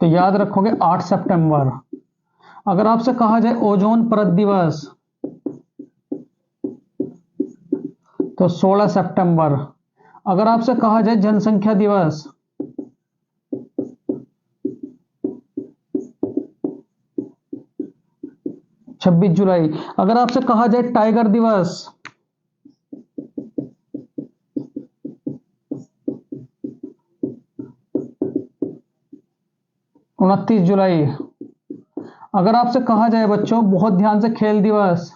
तो याद रखोगे 8 सितंबर। अगर आपसे कहा जाए ओजोन परत दिवस, तो 16 सितंबर। अगर आपसे कहा जाए जनसंख्या दिवस, छब्बीस जुलाई। अगर आपसे कहा जाए टाइगर दिवस, 29 जुलाई। अगर आपसे कहा जाए बच्चों, बहुत ध्यान से, खेल दिवस,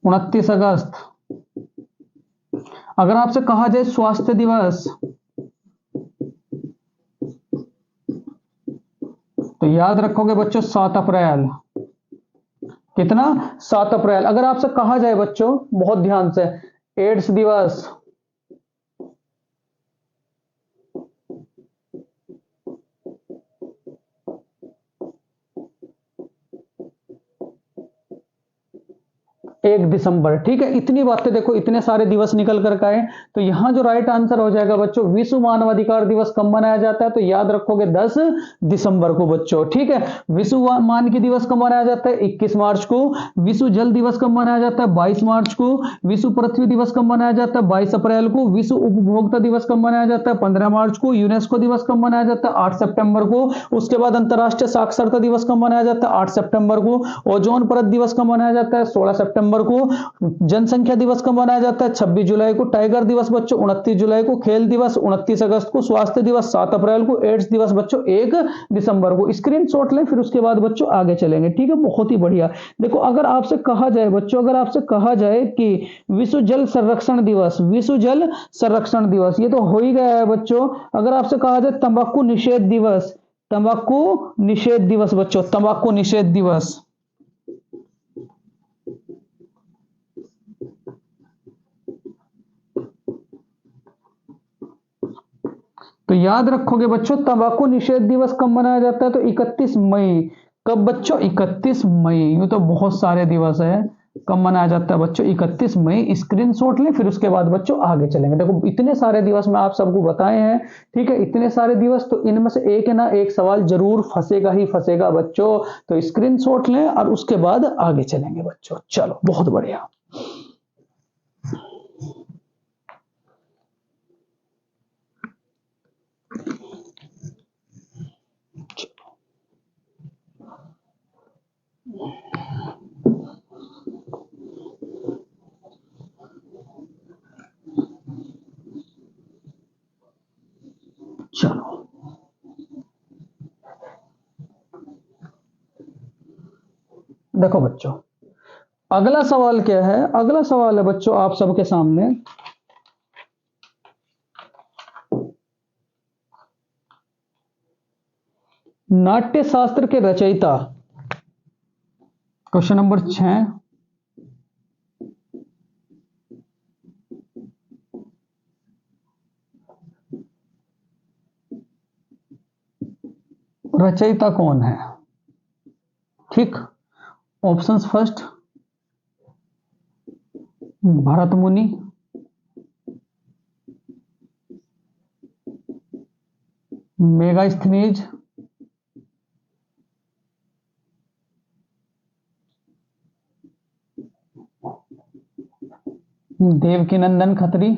29 अगस्त। अगर आपसे कहा जाए स्वास्थ्य दिवस, तो याद रखोगे बच्चों 7 अप्रैल। कितना? 7 अप्रैल। अगर आपसे कहा जाए बच्चों, बहुत ध्यान से, एड्स दिवस, एक दिसंबर। ठीक है, इतनी बातें देखो, इतने सारे दिवस निकल कर आए, तो यहां जो राइट आंसर हो जाएगा बच्चों, विश्व मानवाधिकार दिवस कब मनाया जाता है, तो याद रखोगे 10 दिसंबर को बच्चों। ठीक है, विश्व मानकी दिवस कब मनाया जाता है? 21 मार्च को। विश्व जल दिवस कब मनाया जाता है? 22 मार्च को। विश्व पृथ्वी दिवस कब मनाया जाता है? 22 अप्रैल को। विश्व उपभोक्ता दिवस कब मनाया जाता है? 15 मार्च को। यूनेस्को दिवस कब मनाया जाता है? 8 सितंबर को। उसके बाद अंतरराष्ट्रीय साक्षरता दिवस कब मनाया जाता है? 8 सितंबर को। ओजोन परत दिवस कब मनाया जाता है? 16 सितंबर दिसंबर को जनसंख्या दिवस कब मनाया जाता है? 26 जुलाई को। टाइगर दिवस बच्चों 29 जुलाई को। खेल दिवस 29 अगस्त को। स्वास्थ्य दिवस 7 अप्रैल को। एड्स दिवस बच्चों 1 दिसंबर को। स्क्रीनशॉट लें, फिर उसके बाद बच्चों आगे चलेंगे। ठीक है, बहुत ही बढ़िया। देखो, अगर आपसे कहा जाए बच्चों, अगर आपसे कहा जाए कि विश्व जल संरक्षण दिवस, विश्व जल संरक्षण दिवस, ये तो हो ही गया है बच्चों। अगर आपसे कहा जाए तंबाकू निषेध दिवस, तंबाकू निषेध दिवस बच्चों, तंबाकू निषेध दिवस, तो याद रखोगे बच्चों, तंबाकू निषेध दिवस कब मनाया जाता है? तो 31 मई। कब बच्चों? 31 मई। यूं तो बहुत सारे दिवस है, कब मनाया जाता है बच्चों? 31 मई। स्क्रीनशॉट लें, फिर उसके बाद बच्चों आगे चलेंगे। देखो, इतने सारे दिवस मैं आप सबको बताए हैं, ठीक है, इतने सारे दिवस, तो इनमें से एक है ना एक सवाल जरूर फंसेगा ही फंसेगा बच्चों। तो स्क्रीनशॉट लें और उसके बाद आगे चलेंगे बच्चों। चलो, बहुत बढ़िया। चलो, देखो बच्चों, अगला सवाल क्या है? अगला सवाल है बच्चों आप सबके सामने, नाट्य शास्त्र के रचयिता। क्वेश्चन नंबर 6, रचयिता कौन है? ठीक, ऑप्शंस फर्स्ट भरत मुनि, मेगास्थनीज, देवकीनंदन खत्री,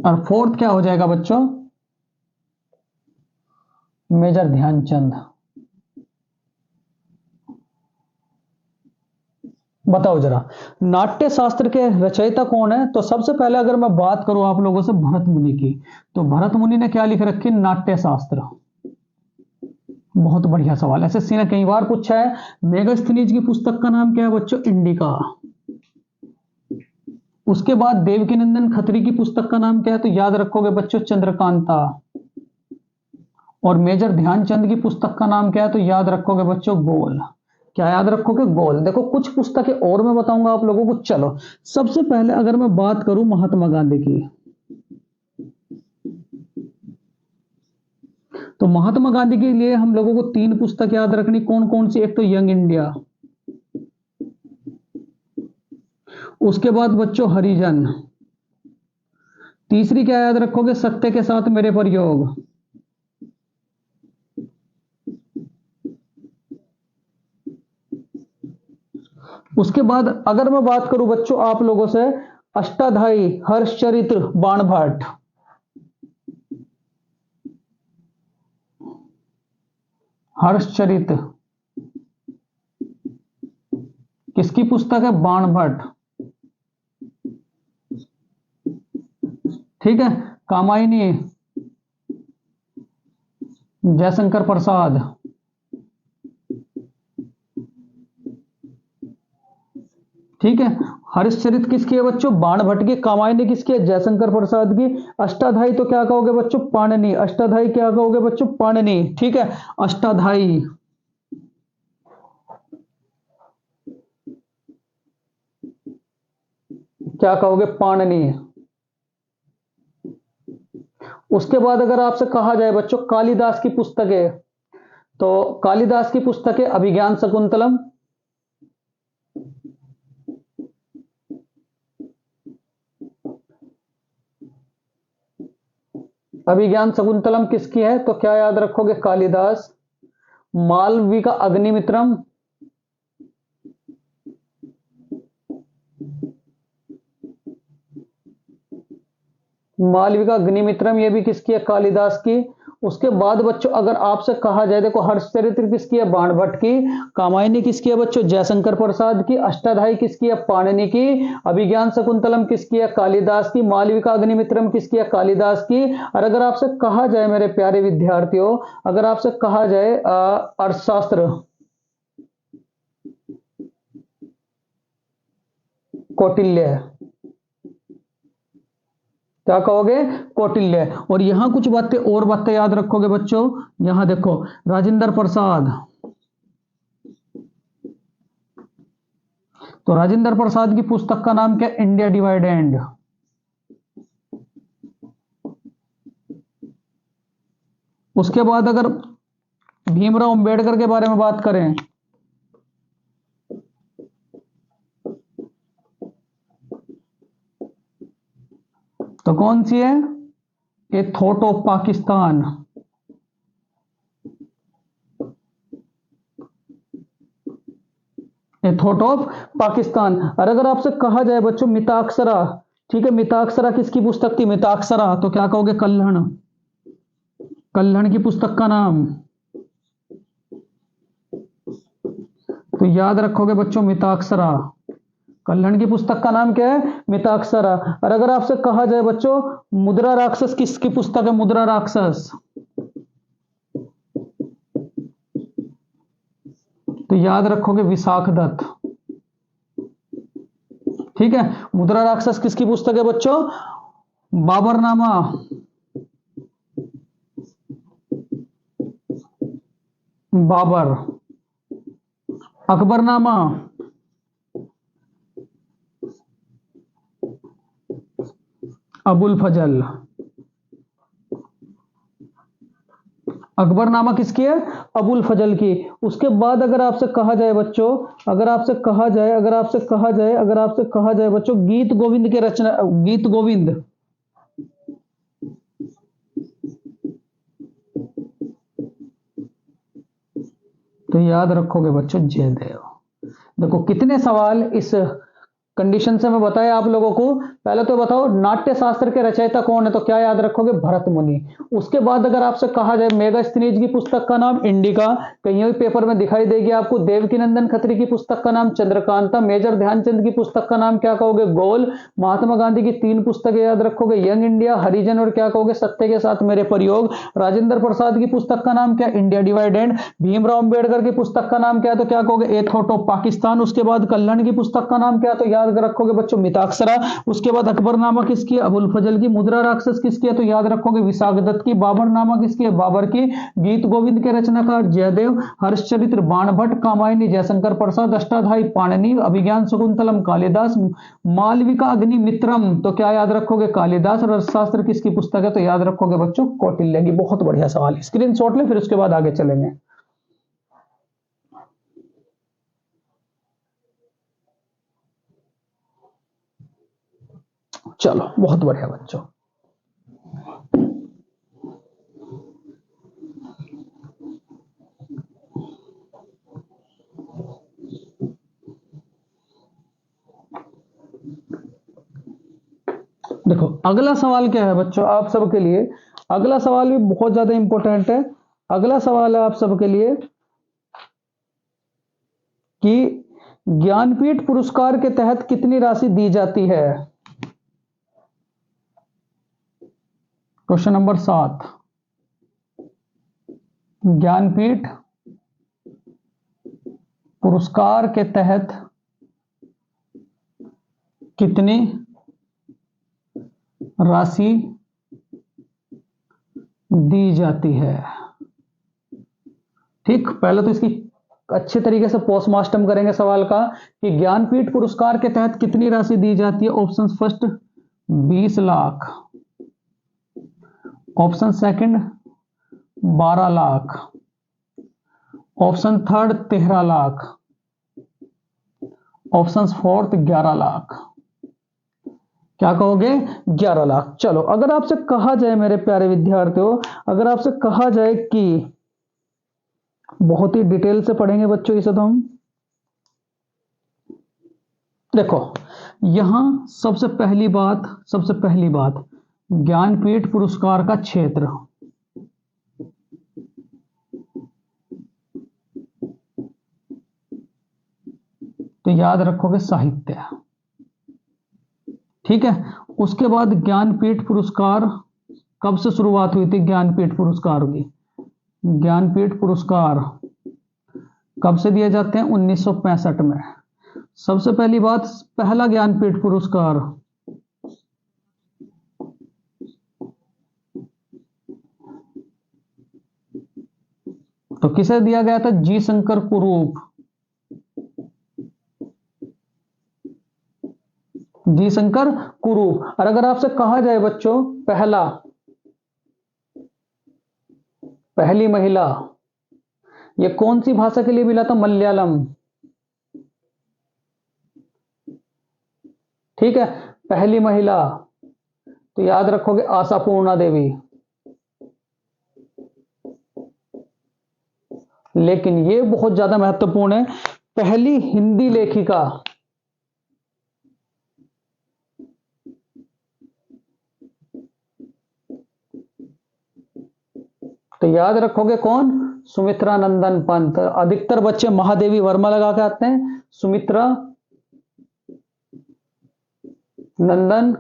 और फोर्थ क्या हो जाएगा बच्चों? मेजर ध्यानचंद। बताओ जरा, नाट्य शास्त्र के रचयिता कौन है? तो सबसे पहले अगर मैं बात करूं आप लोगों से भरत मुनि की, तो भरत मुनि ने क्या लिख रखी? नाट्य शास्त्र। बहुत बढ़िया सवाल, एसएससी ने कई बार पूछा है। मेगास्थनीज की पुस्तक का नाम क्या है बच्चों? इंडिका। उसके बाद देवकीनंदन खत्री की पुस्तक का नाम क्या है? तो याद रखोगे बच्चों, चंद्रकांता। और मेजर ध्यानचंद की पुस्तक का नाम क्या है? तो याद रखोगे बच्चों, गोल। क्या याद रखोगे? गोल। देखो, कुछ पुस्तकें और मैं बताऊंगा आप लोगों को। चलो, सबसे पहले अगर मैं बात करूं महात्मा गांधी की, तो महात्मा गांधी के लिए हम लोगों को 3 पुस्तक याद रखनी। कौन कौन सी? एक तो यंग इंडिया, उसके बाद बच्चों हरिजन, तीसरी क्या याद रखोगे? सत्य के साथ मेरे प्रयोग। उसके बाद अगर मैं बात करूं बच्चों आप लोगों से, अष्टाध्यायी हर्षचरित्र बाणभट्ट। हर्षचरित्र किसकी पुस्तक है? बाणभट्ट। ठीक है, कामायनी जयशंकर प्रसाद। ठीक है, हर्षचरित किसकी है बच्चों? बाणभट्ट की। कामायनी किसकी है? जयशंकर प्रसाद की। अष्टाध्यायी तो क्या कहोगे बच्चों? पाणिनि। अष्टाध्यायी क्या कहोगे बच्चों? पाणिनि। ठीक है, अष्टाध्यायी। क्या कहोगे? पाणिनि। उसके बाद अगर आपसे कहा जाए बच्चों कालिदास की पुस्तकें, तो कालिदास की पुस्तकें अभिज्ञान शकुंतलम, अभिज्ञान शकुंतलम किसकी है? तो क्या याद रखोगे? कालिदास। मालवी का अग्निमित्रम, मालविका अग्निमित्रम ये भी किसकी है? कालिदास की। उसके बाद बच्चों अगर आपसे कहा जाए, देखो हर्षचरित्र किसकी है, बाणभट्ट की, कामायनी किसकी है बच्चों, जयशंकर प्रसाद की, अष्टाध्यायी किसकी है, पाणिनि की, अभिज्ञान शकुंतलम किसकी है, कालिदास की, मालविका अग्निमित्रम किसकी है, कालिदास की। और अगर आपसे कहा जाए मेरे प्यारे विद्यार्थियों, अगर आपसे कहा जाए अर्थशास्त्र, कौटिल्य, क्या कहोगे, कौटिल्य। और यहां कुछ बातें और बातें याद रखोगे बच्चों, यहां देखो राजेंद्र प्रसाद, तो राजेंद्र प्रसाद की पुस्तक का नाम क्या, इंडिया डिवाइडेड। उसके बाद अगर भीमराव अंबेडकर के बारे में बात करें, तो कौन सी है, ए thought of Pakistan. A thought of Pakistan. और अगर आपसे कहा जाए बच्चों मिताक्षरा, ठीक है, मिताक्षरा किसकी पुस्तक थी, मिताक्षरा, तो क्या कहोगे, कल्हण, कल्हण की पुस्तक का नाम। तो याद रखोगे बच्चों मिताक्षरा, कल्हण की पुस्तक का नाम क्या है, मिताक्षरा। और अगर आपसे कहा जाए बच्चों मुद्रा राक्षस किसकी पुस्तक है, मुद्रा राक्षस, तो याद रखोगे विशाख दत्त। ठीक है, मुद्रा राक्षस किसकी पुस्तक है बच्चों, बाबरनामा, बाबर, अकबरनामा, अबुल फजल। अकबरनामा किसकी है, अबुल फजल की। उसके बाद अगर आपसे कहा जाए बच्चों, अगर आपसे कहा जाए, अगर आपसे कहा जाए, अगर आपसे कहा जाए बच्चों गीत गोविंद के रचना, गीत गोविंद, तो याद रखोगे बच्चों जयदेव। देखो कितने सवाल इस कंडीशन से मैं बताया आप लोगों को। पहले तो बताओ नाट्य शास्त्र के रचयिता कौन है, तो क्या याद रखोगे, भरत मुनि। उसके बाद अगर आपसे कहा जाए मेगास्थनीज की पुस्तक का नाम इंडिका, कहीं भी पेपर में दिखाई देगी आपको। देवकीनंदन खत्री की पुस्तक का नाम चंद्रकांता। मेजर ध्यानचंद की पुस्तक का नाम क्या कहोगे, गोल। महात्मा गांधी की 3 पुस्तकें याद रखोगे, यंग इंडिया, हरिजन और क्या कहोगे, सत्य के साथ मेरे प्रयोग। राजेंद्र प्रसाद की पुस्तक का नाम क्या, इंडिया डिवाइडेड। भीमराव अंबेडकर की पुस्तक का नाम क्या है, तो क्या कहोगे, ए थॉट ऑफ पाकिस्तान। उसके बाद कल्हण की पुस्तक का नाम क्या है, तो याद रखोगे बच्चों मिताक्षरा। उसके बाद अकबरनामा किसकी है, अबुल फजल की। मुद्रा राक्षस किसकी है, तो याद रखोगे विशाख दत्त की। बाबरनामा किसकी है, बाबर की। गीत गोविंद के रचनाकार जयदेव। हर्षचरित्र बाणभट्ट। कामायनी जयशंकर प्रसाद। अष्टाध्यायी पाणिनि। अभिज्ञान शकुंतलम कालिदास। मालविका अग्निमित्रम, तो क्या याद रखोगे, कालिदास। और अर्थशास्त्र किसकी पुस्तक है, तो याद रखोगे बच्चों कौटिल्य की। बहुत बढ़िया सवाल, स्क्रीनशॉट ले, फिर उसके बाद आगे चलेंगे। चलो बहुत बढ़िया बच्चों। देखो अगला सवाल क्या है बच्चों आप सबके लिए, अगला सवाल भी बहुत ज्यादा इंपॉर्टेंट है। अगला सवाल है आप सबके लिए कि ज्ञानपीठ पुरस्कार के तहत कितनी राशि दी जाती है। क्वेश्चन नंबर 7, ज्ञानपीठ पुरस्कार के तहत कितनी राशि दी जाती है। ठीक, पहले तो इसकी अच्छे तरीके से पोस्टमार्टम करेंगे सवाल का कि ज्ञानपीठ पुरस्कार के तहत कितनी राशि दी जाती है। Option first 20 lakh, option second 12 lakh, option third 13 lakh, option fourth 11 lakh. क्या कहोगे, 11 लाख। चलो अगर आपसे कहा जाए मेरे प्यारे विद्यार्थियों, अगर आपसे कहा जाए कि, बहुत ही डिटेल से पढ़ेंगे बच्चों इसे तो हम, देखो यहां सबसे पहली बात ज्ञानपीठ पुरस्कार का क्षेत्र। तो याद रखोगे साहित्य। ठीक है, उसके बाद ज्ञानपीठ पुरस्कार कब से शुरुआत हुई थी? ज्ञानपीठ पुरस्कार की, ज्ञानपीठ पुरस्कार कब से दिए जाते हैं? 1965 में। सबसे पहली बात, पहला ज्ञानपीठ पुरस्कार तो किसे दिया गया था? जी शंकर कुरूप, जी शंकर कुरूप। और अगर आपसे कहा जाए बच्चों पहली महिला, ये कौन सी भाषा के लिए मिला था? मलयालम। ठीक है, पहली महिला तो याद रखोगे आशापूर्णा देवी। लेकिन ये बहुत ज्यादा महत्वपूर्ण है, पहली हिंदी लेखिका, तो याद रखोगे कौन? सुमित्रा नंदन पंत। अधिकतर बच्चे महादेवी वर्मा लगा के आते हैं, सुमित्रा नंदन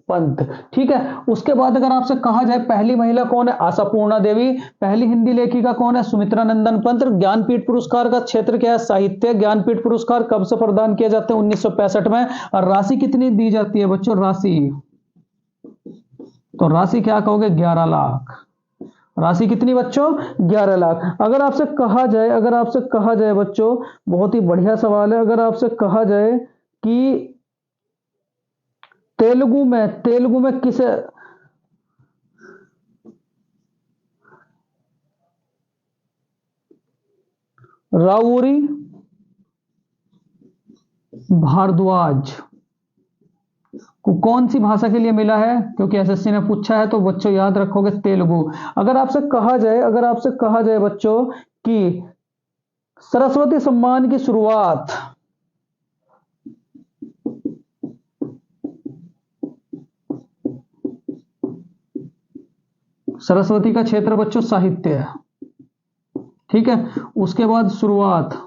पंत। ठीक है, उसके बाद अगर आपसे कहा जाए पहली महिला कौन है? आशापूर्णा देवी। पहली हिंदी लेखिका कौन है? सुमित्रा नंदन पंत। ज्ञानपीठ पुरस्कार का क्षेत्र क्या है? साहित्य। ज्ञानपीठ पुरस्कार कब से प्रदान किए जाते हैं? 1965 में। और राशि कितनी दी जाती है बच्चों? राशि, तो राशि क्या कहोगे? 11 लाख। राशि कितनी बच्चों? 11 लाख। अगर आपसे कहा जाए बच्चों, बहुत ही बढ़िया सवाल है, अगर आपसे कहा जाए कि तेलुगु में किसे रावूरी भारद्वाज को कौन सी भाषा के लिए मिला है? क्योंकि एसएससी ने पूछा है, तो बच्चों याद रखोगे तेलुगु। अगर आपसे कहा जाए बच्चों कि सरस्वती सम्मान की शुरुआत सरस्वती का क्षेत्र बच्चों साहित्य है। ठीक है, उसके बाद शुरुआत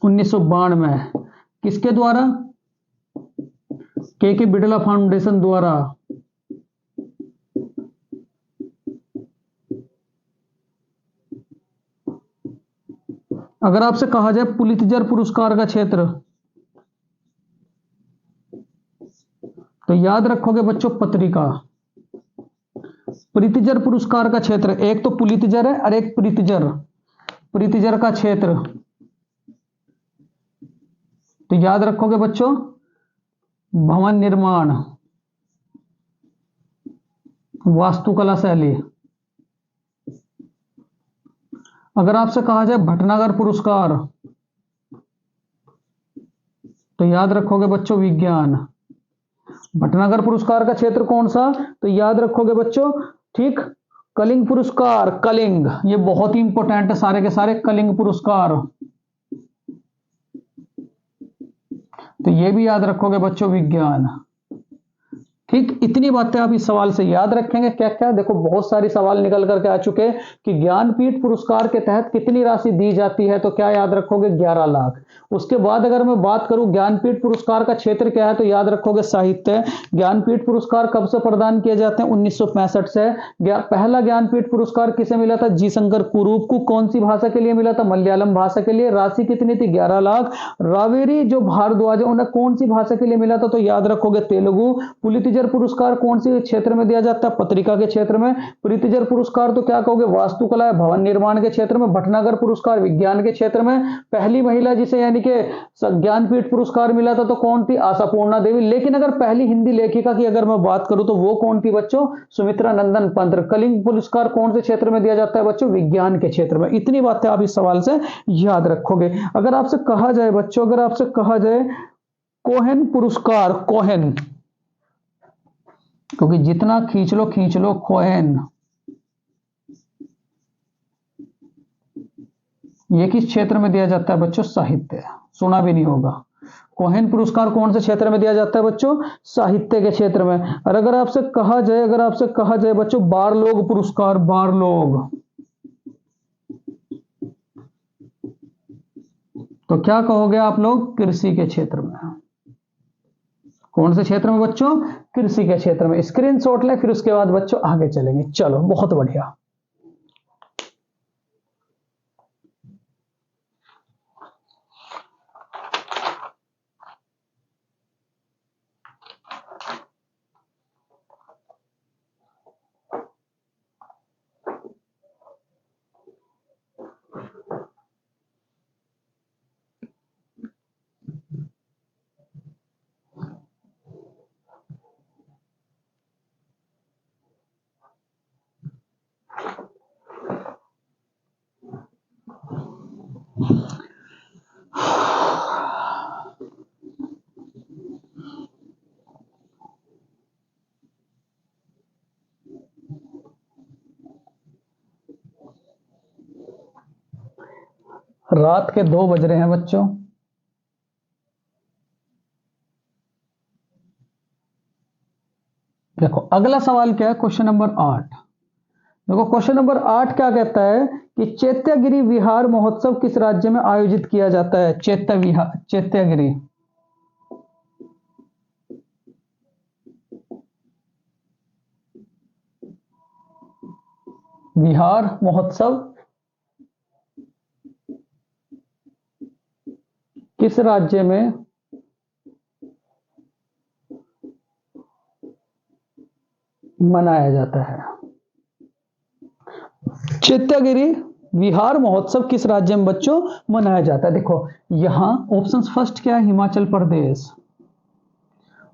1992 किसके द्वारा? के बिड़ला फाउंडेशन द्वारा। अगर आपसे कहा जाए पुलित्जर पुरस्कार का क्षेत्र, तो याद रखोगे बच्चों पत्रिका। पुलित्जर पुरस्कार का क्षेत्र, एक तो पुलित्जर है और एक प्रीतिजर का क्षेत्र, तो याद रखोगे बच्चों भवन निर्माण, वास्तुकला शैली। अगर आपसे कहा जाए भटनागर पुरस्कार, तो याद रखोगे बच्चों विज्ञान। भटनागर पुरस्कार का क्षेत्र कौन सा? तो याद रखोगे बच्चों, ठीक, कलिंग पुरस्कार। कलिंग, ये बहुत ही इंपॉर्टेंट है, सारे के सारे कलिंग पुरस्कार, तो ये भी याद रखोगे बच्चों विज्ञान। ठीक, इतनी बातें आप इस सवाल से याद रखेंगे। क्या क्या? देखो बहुत सारी सवाल निकल करके आ चुके हैं कि ज्ञानपीठ पुरस्कार के तहत कितनी राशि दी जाती है, तो क्या याद रखोगे? 11 लाख। उसके बाद अगर मैं बात करूं ज्ञानपीठ पुरस्कार का क्षेत्र क्या है, तो याद रखोगे साहित्य। ज्ञानपीठ पुरस्कार कब से प्रदान किए जाते हैं? 1965 से। पहला ज्ञानपीठ पुरस्कार किसे मिला था? जी शंकर कुरूप को। कौन सी भाषा के लिए मिला था? मलयालम भाषा के लिए। राशि कितनी थी? 11 लाख। रावेरी जो भारद्वाज, उन्हें कौन सी भाषा के लिए मिला था? तो याद रखोगे तेलुगु। पुलित्जर पुरस्कार कौन से क्षेत्र में दिया जाता है? पत्रिका के क्षेत्र में। प्रीतिजर पुरस्कार तो क्या कहोगे? वास्तुकला या भवन निर्माण के क्षेत्र में। भटनागर पुरस्कार विज्ञान के क्षेत्र में। पहली महिला जिसे यानी कि ज्ञानपीठ पुरस्कार मिला था तो कौन थी? आशापूर्णा देवी। लेकिन अगर पहली हिंदी लेखिका की अगर मैं बात करूं तो वो कौन थी बच्चों? सुमित्रा नंदन पंत। कलिंग पुरस्कार कौन से क्षेत्र में दिया जाता है बच्चों? विज्ञान के क्षेत्र में। इतनी बातें आप इस सवाल से याद रखोगे। अगर आपसे कहा जाए बच्चों, अगर आपसे कहा जाए कोहेन पुरस्कार, कोहेन, क्योंकि जितना खींच लो कोहेन, ये किस क्षेत्र में दिया जाता है बच्चों? साहित्य। सुना भी नहीं होगा। कोहेन पुरस्कार कौन से क्षेत्र में दिया जाता है बच्चों? साहित्य के क्षेत्र में। और अगर आपसे कहा जाए बच्चों बारलोग पुरस्कार, बारलोग, तो क्या कहोगे आप लोग? कृषि के क्षेत्र में। कौन से क्षेत्र में बच्चों? कृषि के क्षेत्र में। स्क्रीनशॉट लें, फिर उसके बाद बच्चों आगे चलेंगे। चलो बहुत बढ़िया। रात के 2 बज रहे हैं बच्चों। देखो अगला सवाल क्या है? Question number 8। देखो क्वेश्चन नंबर 8 क्या कहता है कि चैत्यागिरी विहार महोत्सव किस राज्य में आयोजित किया जाता है? चैत्यागिरी विहार महोत्सव किस राज्य में मनाया जाता है? चैत्यागिरी विहार महोत्सव किस राज्य में बच्चों मनाया जाता है? देखो यहां ऑप्शन फर्स्ट क्या है? हिमाचल प्रदेश।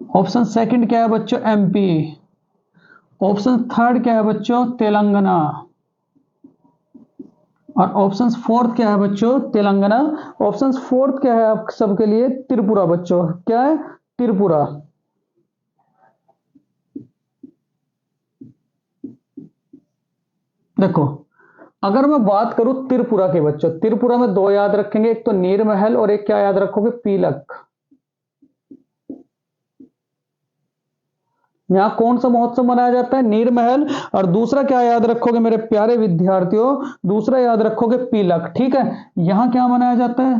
ऑप्शन सेकंड क्या है बच्चों? एमपी। ऑप्शन थर्ड क्या है बच्चों? तेलंगाना। और ऑप्शन फोर्थ क्या है बच्चों? तेलंगाना। ऑप्शन फोर्थ क्या है आप सबके लिए? त्रिपुरा बच्चों। क्या है? त्रिपुरा। देखो अगर मैं बात करूं त्रिपुरा के बच्चों, त्रिपुरा में 2 याद रखेंगे, एक तो नीरमहल और एक क्या याद रखोगे? पीलक। यहां कौन सा महोत्सव मनाया जाता है? नीरमहल। और दूसरा क्या याद रखोगे मेरे प्यारे विद्यार्थियों? दूसरा याद रखोगे पीलक। ठीक है, यहां क्या मनाया जाता है?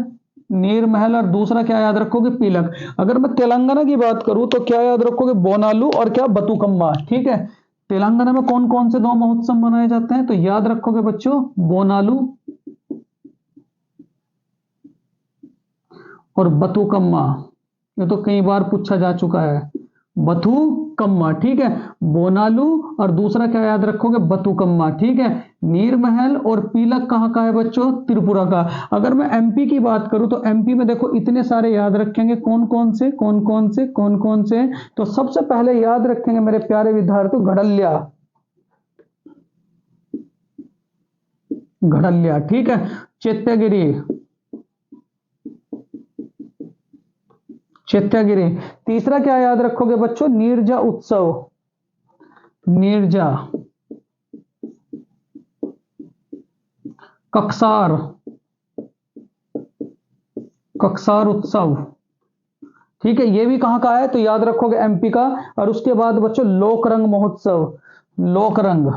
नीरमहल। और दूसरा क्या याद रखोगे? पीलक। अगर मैं तेलंगाना की बात करूं तो क्या याद रखोगे? बोनालू और क्या? बतुकम्मा। ठीक है, तेलंगाना में कौन कौन से 2 महोत्सव मनाए जाते हैं? तो याद रखोगे बच्चों बोनालू और बतुकम्मा। ये तो कई बार पूछा जा चुका है, बथुकम्मा। ठीक है, बोनालू और दूसरा क्या याद रखोगे? बथुकम्मा। ठीक है, नीरमहल और पीलक कहाँ का है बच्चों? त्रिपुरा का। अगर मैं एमपी की बात करूं तो एमपी में देखो इतने सारे याद रखेंगे, कौन कौन से कौन कौन से कौन कौन से? तो सबसे पहले याद रखेंगे मेरे प्यारे विद्यार्थियों घड़लिया। घड़लिया। ठीक है, चैत्यागिरी। चैत्यागिरी। तीसरा क्या याद रखोगे बच्चों? नीरजा उत्सव। नीरजा। कक्सार। कक्सार उत्सव। ठीक है, ये भी कहां का है? तो याद रखोगे एमपी का। और उसके बाद बच्चों लोकरंग महोत्सव। लोकरंग।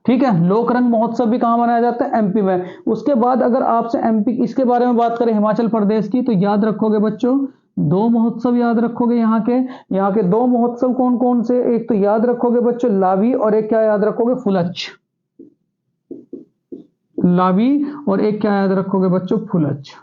ठीक है, लोकरंग महोत्सव भी कहां मनाया जाता है? एमपी में। उसके बाद अगर आपसे एमपी इसके बारे में बात करें हिमाचल प्रदेश की, तो याद रखोगे बच्चों 2 महोत्सव याद रखोगे यहाँ के 2 महोत्सव कौन कौन से? एक तो याद रखोगे बच्चों लावी और एक क्या याद रखोगे? फुलच। लावी और एक क्या याद रखोगे बच्चों? फुलच।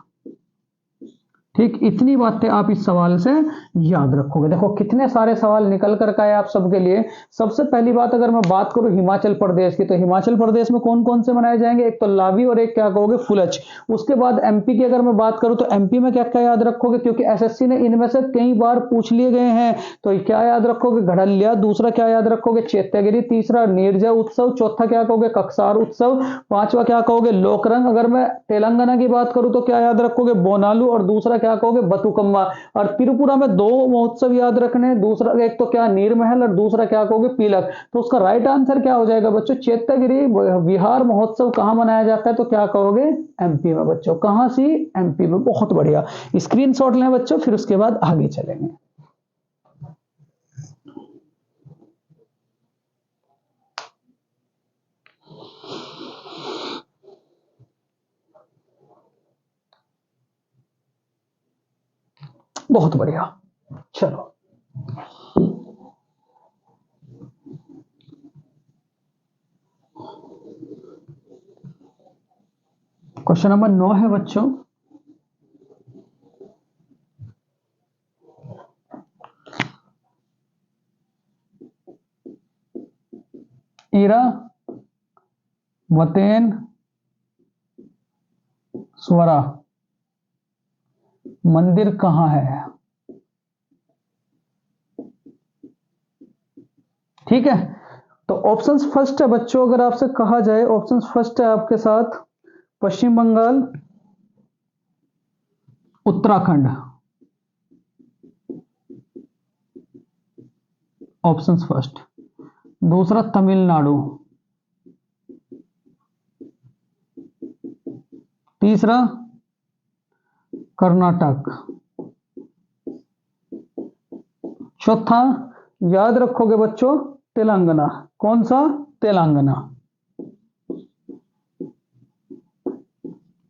ठीक, इतनी बातें आप इस सवाल से याद रखोगे। देखो कितने सारे सवाल निकल कर आए आप सबके लिए। सबसे पहली बात अगर मैं बात करूं हिमाचल प्रदेश की, तो हिमाचल प्रदेश में कौन कौन से मनाए जाएंगे? एक तो लावी और एक क्या कहोगे? फुलच। उसके बाद एमपी की अगर मैं बात करूं तो एमपी में क्या क्या याद रखोगे? क्योंकि एसएससी ने इनमें से कई बार पूछ लिए गए हैं। तो क्या याद रखोगे? घड़लिया। दूसरा क्या याद रखोगे? चैत्यागिरी। तीसरा नीरजा उत्सव। चौथा क्या कहोगे? कक्सार उत्सव। पांचवा क्या कहोगे? लोकरंग। अगर मैं तेलंगाना की बात करूं तो क्या याद रखोगे? बोनालू। और दूसरा क्या कहोगे? बतुकम्मा। और त्रिपुरा में 2 महोत्सव याद रखने हैं, दूसरा एक तो क्या नीरमहल और दूसरा क्या कहोगे? पीलक। तो उसका राइट आंसर क्या हो जाएगा बच्चों? चैत्यागिरी विहार महोत्सव कहां मनाया जाता है? तो क्या कहोगे? एमपी में बच्चों। कहां सी? एमपी में। बहुत बढ़िया, स्क्रीनशॉट लें बच्चों, फिर उसके बाद आगे चलेंगे। बहुत बढ़िया। चलो क्वेश्चन नंबर 9 है बच्चों, इरा वतेन स्वरा मंदिर कहां है? ठीक है, तो ऑप्शंस फर्स्ट है बच्चों, अगर आपसे कहा जाए ऑप्शंस फर्स्ट है आपके साथ पश्चिम बंगाल, उत्तराखंड, ऑप्शंस फर्स्ट। दूसरा तमिलनाडु, तीसरा कर्नाटक, चौथा याद रखोगे बच्चों तेलंगाना। कौन सा? तेलंगाना।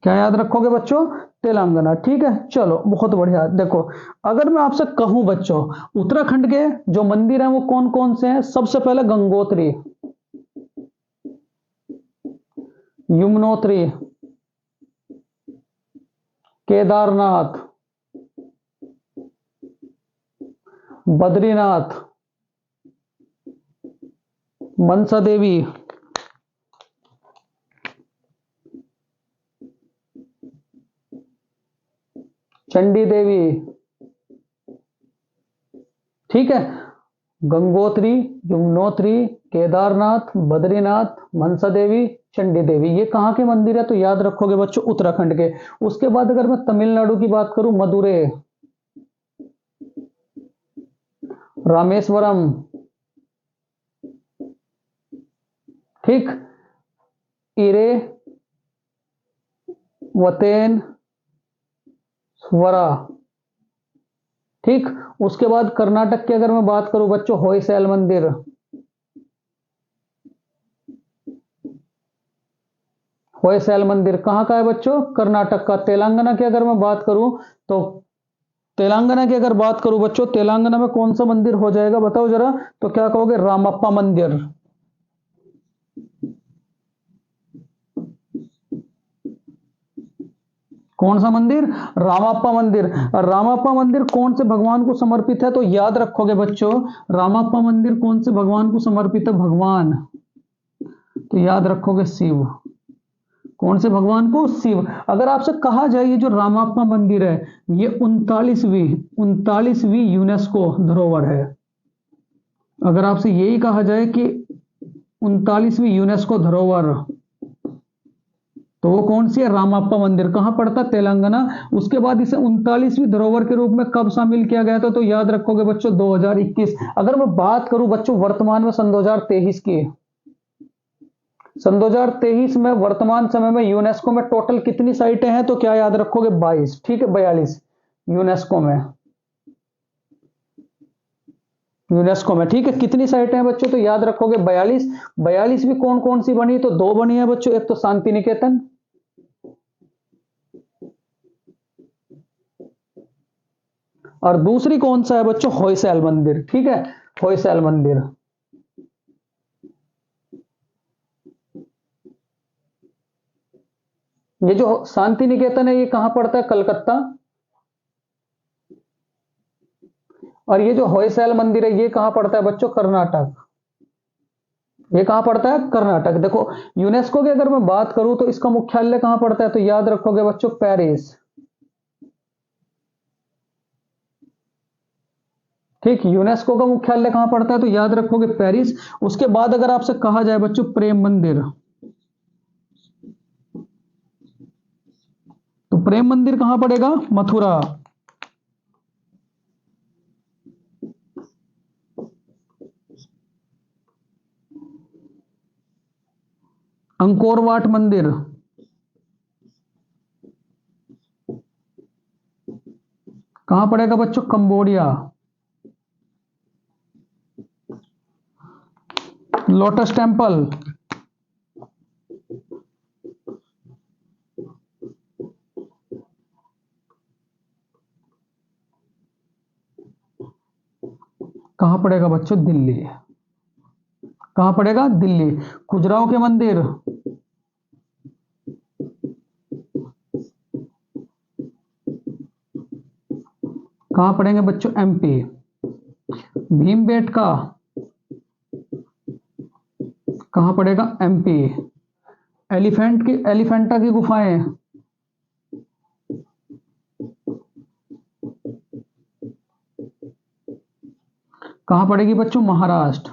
क्या याद रखोगे बच्चों? तेलंगाना। ठीक है, चलो बहुत बढ़िया। देखो अगर मैं आपसे कहूं बच्चों उत्तराखंड के जो मंदिर हैं वो कौन कौन से हैं, सबसे पहले गंगोत्री, यमुनोत्री, केदारनाथ, बद्रीनाथ, मनसा देवी, चंडी देवी। ठीक है, गंगोत्री, यमुनोत्री, केदारनाथ, बद्रीनाथ, मनसा देवी, चंडी देवी, ये कहां के मंदिर है? तो याद रखोगे बच्चों उत्तराखंड के। उसके बाद अगर मैं तमिलनाडु की बात करूं, मदुरै, रामेश्वरम, ठीक, इरे वतेन स्वरा। ठीक, उसके बाद कर्नाटक की अगर मैं बात करूं बच्चों होयसैल मंदिर, होयसैल मंदिर कहां का है बच्चों? कर्नाटक का। तेलंगाना की अगर मैं बात करूं तो तेलंगाना की अगर बात करूं बच्चों, तेलंगाना में कौन सा मंदिर हो जाएगा बताओ जरा? तो क्या कहोगे? रामप्पा मंदिर। कौन सा मंदिर? रामप्पा मंदिर। और रामप्पा मंदिर कौन से भगवान को समर्पित है? तो याद रखोगे बच्चों रामप्पा मंदिर कौन से भगवान को समर्पित है? भगवान, तो याद रखोगे शिव। कौन से भगवान को? शिव। अगर आपसे कहा जाए ये जो रामप्पा मंदिर है ये 39वीं यूनेस्को धरोहर है। अगर आपसे यही कहा जाए कि 39वीं यूनेस्को धरोहर, तो वो कौन सी है? रामप्पा मंदिर। कहां पड़ता है? तेलंगाना। उसके बाद इसे 39वीं धरोहर के रूप में कब शामिल किया गया था? तो याद रखोगे बच्चों 2021। अगर मैं बात करूं बच्चों वर्तमान में सन 2023 की, सन 2023 में वर्तमान समय में यूनेस्को में टोटल कितनी साइटें हैं? तो क्या याद रखोगे? 22। ठीक है, 42 यूनेस्को में, यूनेस्को में। ठीक है, कितनी साइटें हैं बच्चों? तो याद रखोगे 42। 42 भी कौन कौन सी बनी? तो दो बनी है बच्चों, एक तो शांति निकेतन और दूसरी कौन सा है बच्चों? होयसैल मंदिर। ठीक है, होयसैल मंदिर। ये जो शांति निकेतन है ये कहां पड़ता है? कलकत्ता। और ये जो होयसैल मंदिर है ये कहां पड़ता है बच्चों? कर्नाटक। ये कहां पड़ता है? कर्नाटक। देखो यूनेस्को की अगर मैं बात करूं तो इसका मुख्यालय कहां पड़ता है? तो याद रखोगे बच्चों पेरिस। ठीक, यूनेस्को का मुख्यालय कहां पड़ता है? तो याद रखोगे पेरिस। उसके बाद अगर आपसे कहा जाए बच्चों प्रेम मंदिर, तो प्रेम मंदिर कहां पड़ेगा? मथुरा। अंकोर वाट मंदिर, कहां पड़ेगा बच्चों? कंबोडिया। लोटस टेम्पल, कहाँ पड़ेगा बच्चों? दिल्ली। कहाँ पड़ेगा? दिल्ली। खजुराहो के मंदिर कहाँ पड़ेंगे बच्चों? एमपी। भीमबेटका कहाँ पड़ेगा? एमपी। एलिफेंटा की गुफाएं कहाँ पड़ेगी बच्चों? महाराष्ट्र।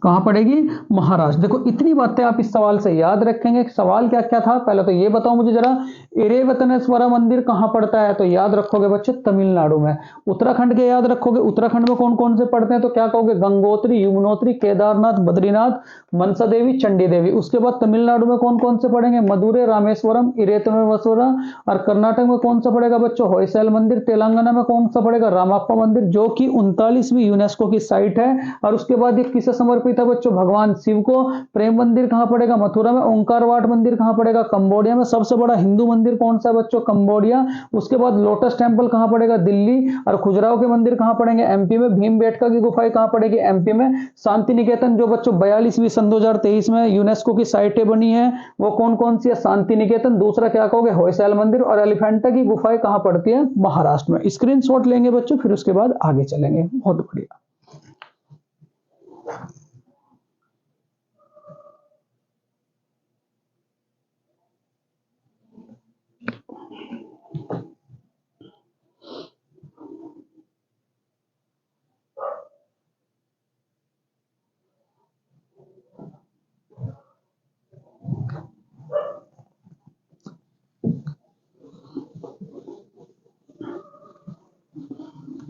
कहाँ पड़ेगी? महाराष्ट्र। देखो इतनी बातें आप इस सवाल से याद रखेंगे। सवाल क्या क्या था? पहले तो ये बताओ मुझे जरा, इरेवतनेश्वरा मंदिर कहाँ पड़ता है? तो याद रखोगे बच्चों तमिलनाडु में। उत्तराखंड के याद रखोगे, उत्तराखंड में कौन कौन से पड़ते हैं? तो क्या कहोगे? गंगोत्री, यमुनोत्री, केदारनाथ, बद्रीनाथ, मनसा देवी, चंडी देवी। उसके बाद तमिलनाडु में कौन कौन से पड़ेंगे? मदुरै, रामेश्वरम, इरेतमेश्वरा। और कर्नाटक में कौन सा पड़ेगा बच्चों? होयसैल मंदिर। तेलंगाना में कौन सा पड़ेगा? रामाप्पा मंदिर, जो कि 39वीं यूनेस्को की साइट है। और उसके बाद ये किसे समर्पित है बच्चों? भगवान शिव को। प्रेम मंदिर कहां पड़ेगा? मथुरा में। ओंकार वाट मंदिर कहां पड़ेगा? कंबोडिया में। सबसे बड़ा हिंदू मंदिर कौन सा है बच्चों? कंबोडिया। उसके बाद लोटस टेंपल कहां पड़ेगा? दिल्ली। और खजुराहो के मंदिर कहां पड़ेंगे? एमपी में। भीमबेटका की गुफाएं कहां पड़ेगी? एमपी में। शांति निकेतन जो बच्चों 42वीं सन 2023 में यूनेस्को की साइटें बनी है, वो कौन कौन सी है? शांति निकेतन। दूसरा क्या कहोगे? होयसैल मंदिर। और एलिफेंटा की गुफाएं कहां पड़ती है? महाराष्ट्र में। स्क्रीनशॉट लेंगे बच्चों, फिर उसके बाद आगे चलेंगे। बहुत बढ़िया।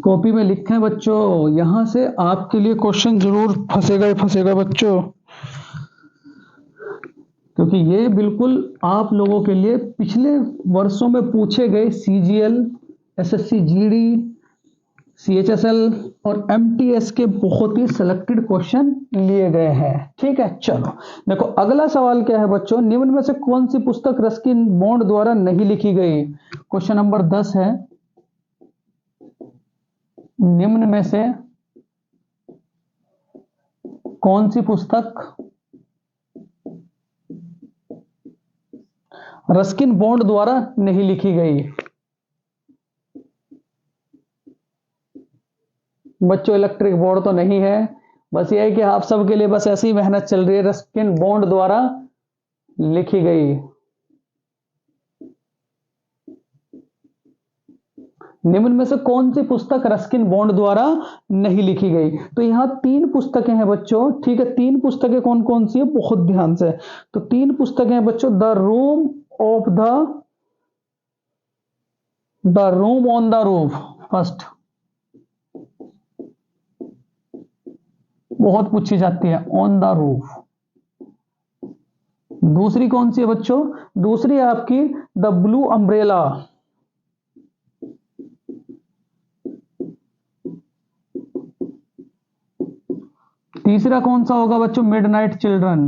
कॉपी में लिखें बच्चों, यहां से आपके लिए क्वेश्चन जरूर फंसेगा ही फंसेगा बच्चों, क्योंकि ये बिल्कुल आप लोगों के लिए पिछले वर्षों में पूछे गए सीजीएल, एसएससी जीडी, सीएचएसएल और एमटीएस के बहुत ही सिलेक्टेड क्वेश्चन लिए गए हैं। ठीक है, चलो देखो अगला सवाल क्या है बच्चों? निम्न में से कौन सी पुस्तक रस्किन बॉन्ड द्वारा नहीं लिखी गई? क्वेश्चन नंबर 10 है, निम्न में से कौन सी पुस्तक रस्किन बॉन्ड द्वारा नहीं लिखी गई? बच्चों इलेक्ट्रिक बोर्ड तो नहीं है, बस ये है कि आप सबके लिए बस ऐसी मेहनत चल रही है। रस्किन बॉन्ड द्वारा लिखी गई, निम्न में से कौन सी पुस्तक रस्किन बॉन्ड द्वारा नहीं लिखी गई? तो यहां 3 पुस्तकें हैं बच्चों। ठीक है, 3 पुस्तकें कौन कौन सी है? बहुत ध्यान से। तो 3 पुस्तकें हैं बच्चों। The room on the roof first, बहुत पूछी जाती है, ऑन द रूफ। दूसरी कौन सी है बच्चों? दूसरी है आपकी द ब्लू अम्ब्रेला। तीसरा कौन सा होगा बच्चों? Midnight children.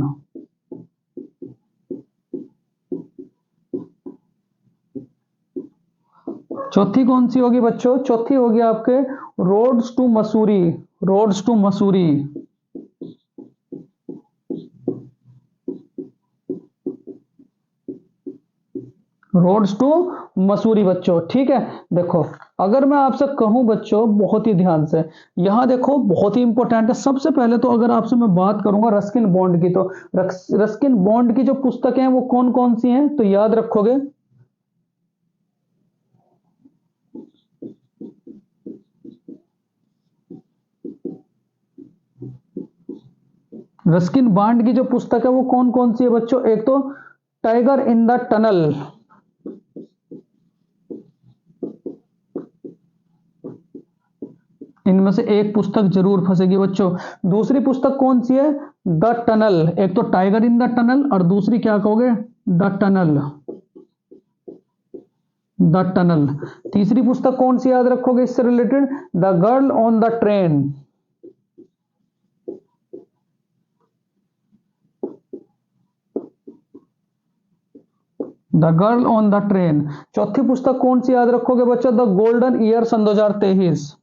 चौथी कौन सी होगी बच्चों? चौथी होगी आपके roads to Mussoorie. Roads to Mussoorie. Roads to Mussoorie बच्चों। ठीक है, देखो अगर मैं आपसे कहूं बच्चों, बहुत ही ध्यान से यहां देखो, बहुत ही इंपॉर्टेंट है। सबसे पहले तो अगर आपसे मैं बात करूंगा रस्किन बॉन्ड की, तो रस्किन बॉन्ड की जो पुस्तकें हैं वो कौन कौन सी हैं? तो याद रखोगे रस्किन बॉन्ड की जो पुस्तक है वो कौन कौन सी है बच्चों? एक तो टाइगर इन द टनल, इनमें से एक पुस्तक जरूर फंसेगी बच्चों। दूसरी पुस्तक कौन सी है? The tunnel. एक तो टाइगर इन द टनल और दूसरी क्या कहोगे? The tunnel. The tunnel. तीसरी पुस्तक कौन सी याद रखोगे इससे related? The girl on the train. The girl on the train. चौथी पुस्तक कौन सी याद रखोगे बच्चों? द गोल्डन ईयर सन 2023।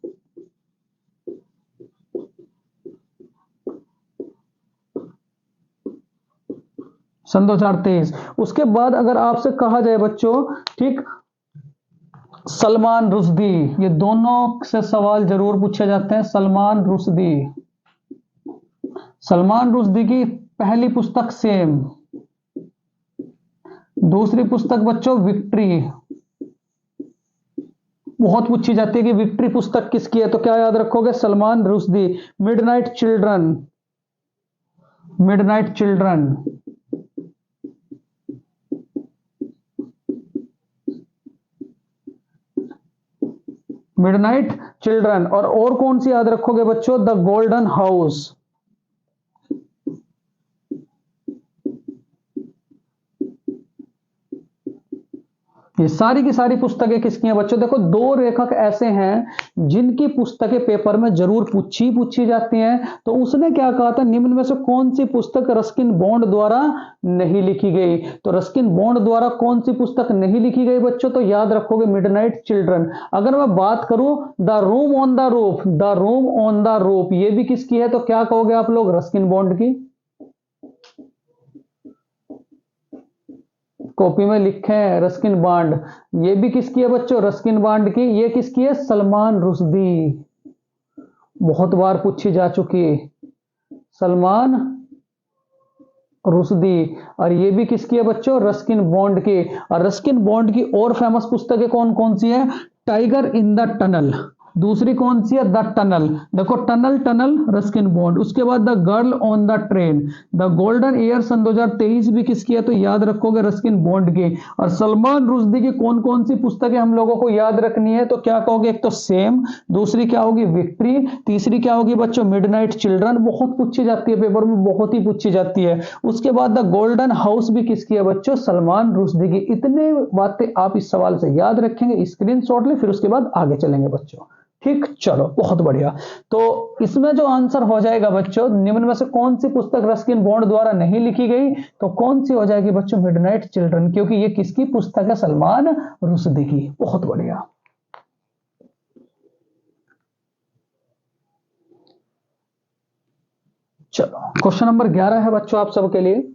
सन 2023। उसके बाद अगर आपसे कहा जाए बच्चों, ठीक, सलमान रुश्दी, ये दोनों से सवाल जरूर पूछे जाते हैं। सलमान रुश्दी की पहली पुस्तक सेम, दूसरी पुस्तक बच्चों विक्ट्री, बहुत पूछी जाती है कि विक्ट्री पुस्तक किसकी है, तो क्या याद रखोगे, Salman Rushdie. Midnight children, midnight children, midnight children. और कौन सी याद रखोगे बच्चों, द गोल्डन हाउस। ये सारी की सारी पुस्तकें किसकी हैं बच्चों, देखो दो लेखक ऐसे हैं जिनकी पुस्तकें पेपर में जरूर पूछी जाती हैं। तो उसने क्या कहा था, निम्न में से कौन सी पुस्तक रस्किन बॉन्ड द्वारा नहीं लिखी गई। तो रस्किन बॉन्ड द्वारा कौन सी पुस्तक नहीं लिखी गई बच्चों, तो याद रखोगे मिडनाइट चिल्ड्रन। अगर मैं बात करूं the room on the roof, the room on the roof, ये भी किसकी है, तो क्या कहोगे आप लोग, रस्किन बॉन्ड की। कॉपी में लिखे हैं रस्किन बॉन्ड, ये भी किसकी है बच्चों, रस्किन बॉन्ड की। ये किसकी है, सलमान रुश्दी, बहुत बार पूछी जा चुकी, सलमान रुश्दी। और ये भी किसकी है बच्चों, रस्किन बॉन्ड की। और रस्किन बॉन्ड की और फेमस पुस्तकें कौन कौन सी है, टाइगर इन द टनल, दूसरी कौन सी है, द टनल, देखो टनल टनल रस्किन बॉन्ड। उसके बाद the girl on the train, the golden year सन 2023 भी किसकी है, तो याद रखोगे रस्किन बॉन्ड की। और सलमान रुश्दी की कौन कौन सी पुस्तकें हम लोगों को याद रखनी है, तो क्या कहोगे, एक तो सेम, दूसरी क्या होगी विक्ट्री, तीसरी क्या होगी बच्चों मिडनाइट चिल्ड्रन, बहुत पूछी जाती है पेपर में, बहुत ही पूछी जाती है। उसके बाद द गोल्डन हाउस भी किसकी है बच्चों, सलमान रुश्दी की। इतने बातें आप इस सवाल से याद रखेंगे, स्क्रीनशॉट ले, फिर उसके बाद आगे चलेंगे बच्चों। ठीक, चलो बहुत बढ़िया। तो इसमें जो आंसर हो जाएगा बच्चों, निम्न में से कौन सी पुस्तक रस्किन बॉन्ड द्वारा नहीं लिखी गई, तो कौन सी हो जाएगी बच्चों, मिडनाइट चिल्ड्रन, क्योंकि ये किसकी पुस्तक है, सलमान रुश्दी की। बहुत बढ़िया। चलो क्वेश्चन नंबर 11 है बच्चों आप सबके लिए।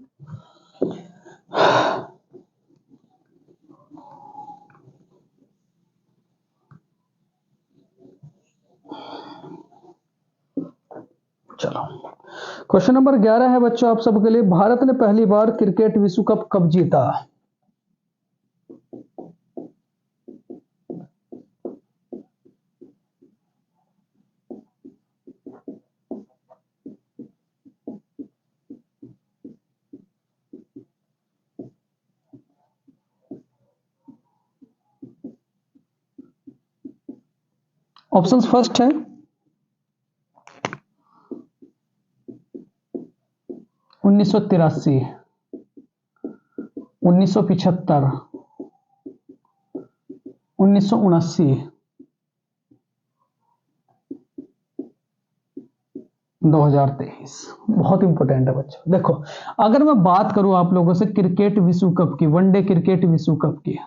चलो क्वेश्चन नंबर 11 है बच्चों आप सबके लिए, भारत ने पहली बार क्रिकेट विश्व कप कब जीता। ऑप्शंस फर्स्ट है 1983, 1975, 1979, 2023। बहुत इंपॉर्टेंट है बच्चों। देखो अगर मैं बात करूं आप लोगों से क्रिकेट विश्व कप की, वनडे क्रिकेट विश्व कप की,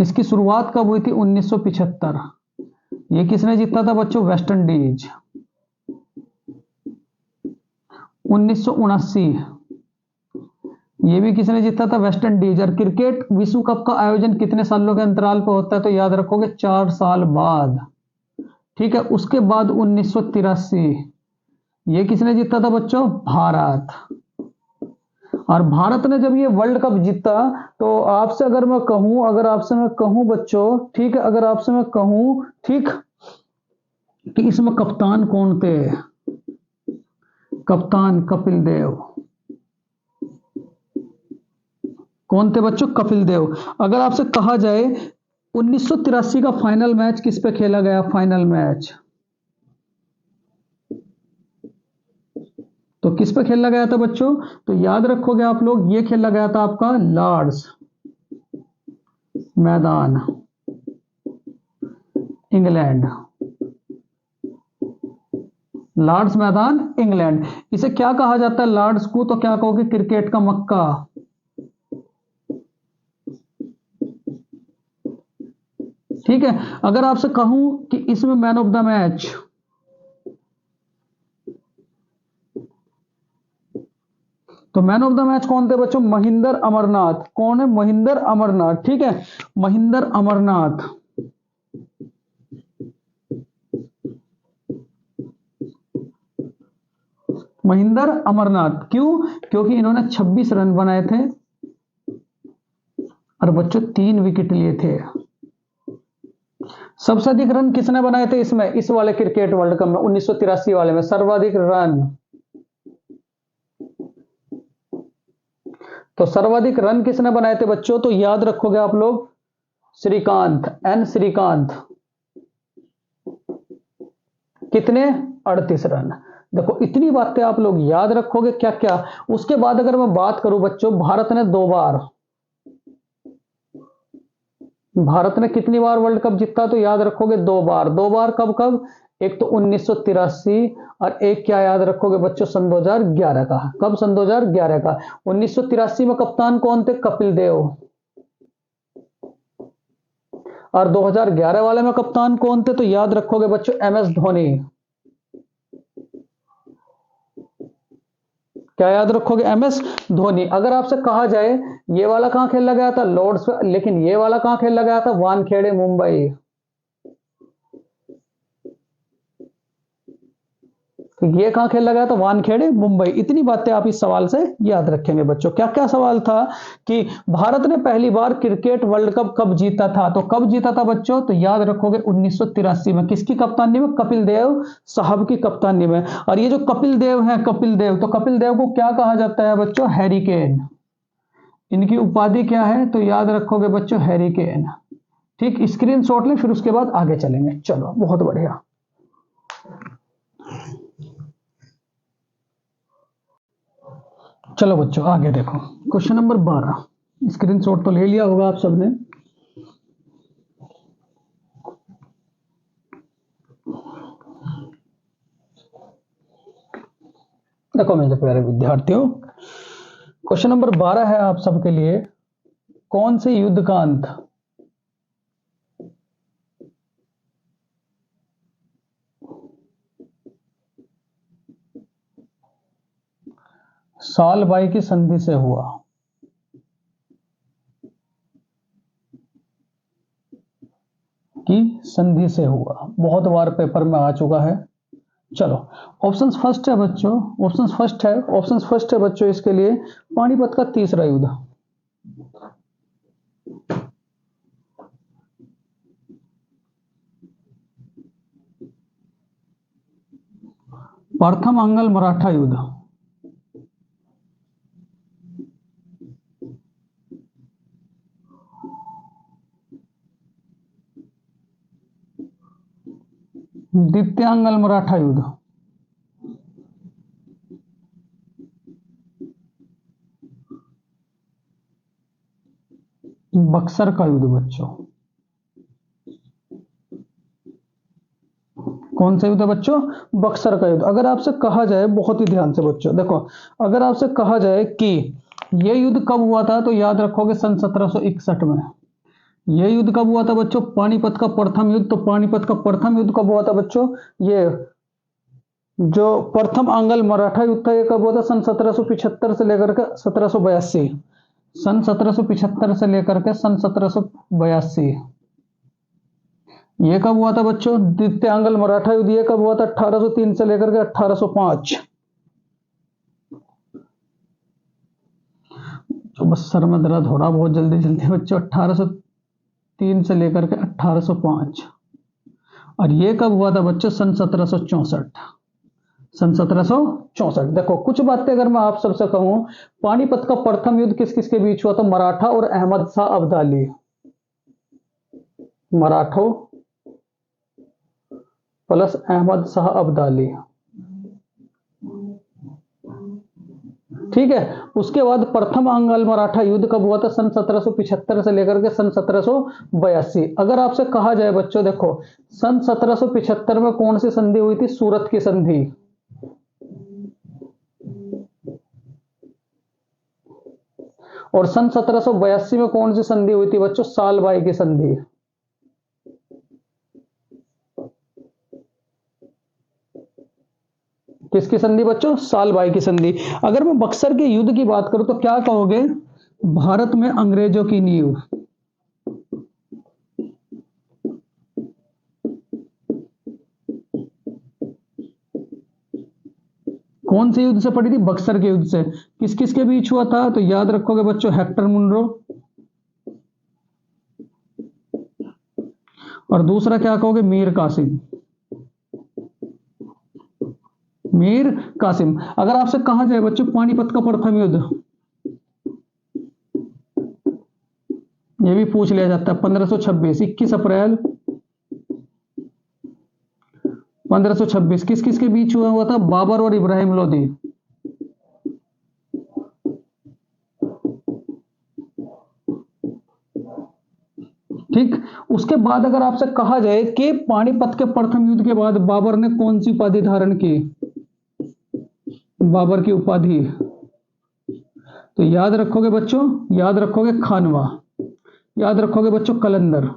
इसकी शुरुआत कब हुई थी, 1975। ये किसने जीता था बच्चों, वेस्ट इंडीज। 1979, ये भी किसने जीता था, वेस्ट इंडीज। और क्रिकेट विश्व कप का आयोजन कितने सालों के अंतराल पर होता है, तो याद रखोगे 4 साल बाद। ठीक है, उसके बाद 1983, ये किसने जीता था बच्चों, भारत। और भारत ने जब ये वर्ल्ड कप जीता, तो आपसे अगर मैं कहूं, बच्चों, ठीक है, अगर आपसे मैं कहूं, ठीक, कि इसमें कप्तान कौन थे, कप्तान कपिल देव। कौन थे बच्चों, कपिल देव। अगर आपसे कहा जाए 1983 का फाइनल मैच किस पे खेला गया, फाइनल मैच तो किस पे खेला गया था बच्चों, तो याद रखोगे आप लोग, ये खेला गया था आपका लॉर्ड्स मैदान, इंग्लैंड, लॉर्ड्स मैदान इंग्लैंड। इसे क्या कहा जाता है लॉर्ड्स को, तो क्या कहोगे, क्रिकेट का मक्का। ठीक है, अगर आपसे कहूं कि इसमें मैन ऑफ द मैच, तो मैन ऑफ द मैच कौन थे बच्चों? महिंदर अमरनाथ। कौन है? महिंदर अमरनाथ। ठीक है, महिंदर अमरनाथ। महिंदर अमरनाथ क्यों? क्योंकि इन्होंने 26 रन बनाए थे और बच्चों 3 विकेट लिए थे। सबसे अधिक रन किसने बनाए थे इसमें, इस वाले क्रिकेट वर्ल्ड कप में 1983 वाले में? सर्वाधिक रन, तो सर्वाधिक रन किसने बनाए थे बच्चों? तो याद रखोगे आप लोग, श्रीकांत, एन श्रीकांत। कितने? 38 रन। देखो इतनी बातें आप लोग याद रखोगे क्या क्या। उसके बाद अगर मैं बात करूं बच्चों, भारत ने 2 बार, भारत ने कितनी बार वर्ल्ड कप जीता? तो याद रखोगे 2 बार। 2 बार कब कब? एक तो 1983 और एक क्या याद रखोगे बच्चों, सन 2011 का। कब? सन 2011 का। 1983 में कप्तान कौन थे? कपिल देव। और 2011 वाले में कप्तान कौन थे? तो याद रखोगे बच्चों, एम एस धोनी। क्या याद रखोगे? M S Dhoni. अगर आपसे कहा जाए ये वाला कहां खेला गया था? लॉर्ड्स में। लेकिन ये वाला कहां खेला गया था? वानखेड़े, मुंबई। तो ये कहां खेला गया था? वानखेड़े, मुंबई। इतनी बातें आप इस सवाल से याद रखेंगे बच्चों। क्या क्या सवाल था कि भारत ने पहली बार क्रिकेट वर्ल्ड कप कब जीता था? तो कब जीता था बच्चों? तो याद रखोगे 1983 में। किसकी कप्तानी में? कपिल देव साहब की कप्तानी में। और ये जो कपिल देव है, कपिल देव, तो कपिल देव को क्या कहा जाता है बच्चों? हैरिकेन। इनकी उपाधि क्या है? तो याद रखोगे बच्चों, हैरिकेन। ठीक, स्क्रीनशॉट लें, फिर उसके बाद आगे चलेंगे। चलो, बहुत बढ़िया। चलो बच्चों आगे देखो, क्वेश्चन नंबर 12। स्क्रीनशॉट तो ले लिया होगा आप सबने। देखो मेरे प्यारे विद्यार्थियों, क्वेश्चन नंबर 12 है आप सबके लिए, कौन से युद्ध का अंत साल बाई की संधि से हुआ? की संधि से हुआ। बहुत बार पेपर में आ चुका है। चलो, ऑप्शंस फर्स्ट है बच्चों, ऑप्शंस फर्स्ट है बच्चों इसके लिए, पानीपत का तीसरा युद्ध। प्रथम अंगल मराठा युद्ध। द्वितीय अंगल मराठा युद्ध। बक्सर का युद्ध बच्चों। कौन सा युद्ध है बच्चों? बक्सर का युद्ध। अगर आपसे कहा जाए, बहुत ही ध्यान से बच्चों देखो, अगर आपसे कहा जाए कि यह युद्ध कब हुआ था, तो याद रखोगे सन 1761 में। यह युद्ध कब हुआ था बच्चों? पानीपत का प्रथम युद्ध। तो पानीपत का प्रथम युद्ध कब हुआ था बच्चों? ये जो प्रथम आंगल मराठा युद्ध था, ये कब हुआ था? सन 1775 से लेकर के 1782। सन 1775 से लेकर के सन 1782। ये कब हुआ था बच्चों? द्वितीय आंगल मराठा युद्ध। ये कब हुआ था? 1803 से लेकर के 1805। तो बस सर में दर्द हो रहा बहुत जल्दी जल्दी बच्चों। 1803 से लेकर के 1805। और ये कब हुआ था बच्चों? सन 1764। सन 1764। देखो कुछ बातें अगर मैं आप सबसे कहूं, पानीपत का प्रथम युद्ध किस किस के बीच हुआ था? मराठा और अहमद शाह अब्दाली। मराठों प्लस अहमद शाह अब्दाली। ठीक है, उसके बाद प्रथम अंगल मराठा युद्ध कब हुआ था? सन 1775 से लेकर के सन 1782। अगर आपसे कहा जाए बच्चों, देखो सन 1775 में कौन सी संधि हुई थी? सूरत की संधि। और सन 1782 में कौन सी संधि हुई थी बच्चों? सालबाई की संधि। किसकी संधि बच्चों? सालबाई की संधि। अगर मैं बक्सर के युद्ध की बात करूं तो क्या कहोगे? भारत में अंग्रेजों की नींव। कौन से युद्ध से पड़ी थी? बक्सर के युद्ध से। किस किस के बीच हुआ था? तो याद रखोगे बच्चों, हेक्टर मुनरो, और दूसरा क्या कहोगे? मीर कासिम। मीर कासिम। अगर आपसे कहा जाए बच्चों पानीपत का प्रथम युद्ध, ये भी पूछ लिया जाता है, 1526, 21 अप्रैल 1526, किस किस के बीच हुआ था? बाबर और इब्राहिम लोदी। ठीक। उसके बाद अगर आपसे कहा जाए कि पानीपत के प्रथम युद्ध के बाद बाबर ने कौन सी उपाधि धारण की? बाबर की उपाधि, तो याद रखोगे बच्चों, याद रखोगे खानवा, याद रखोगे बच्चों कलंदर।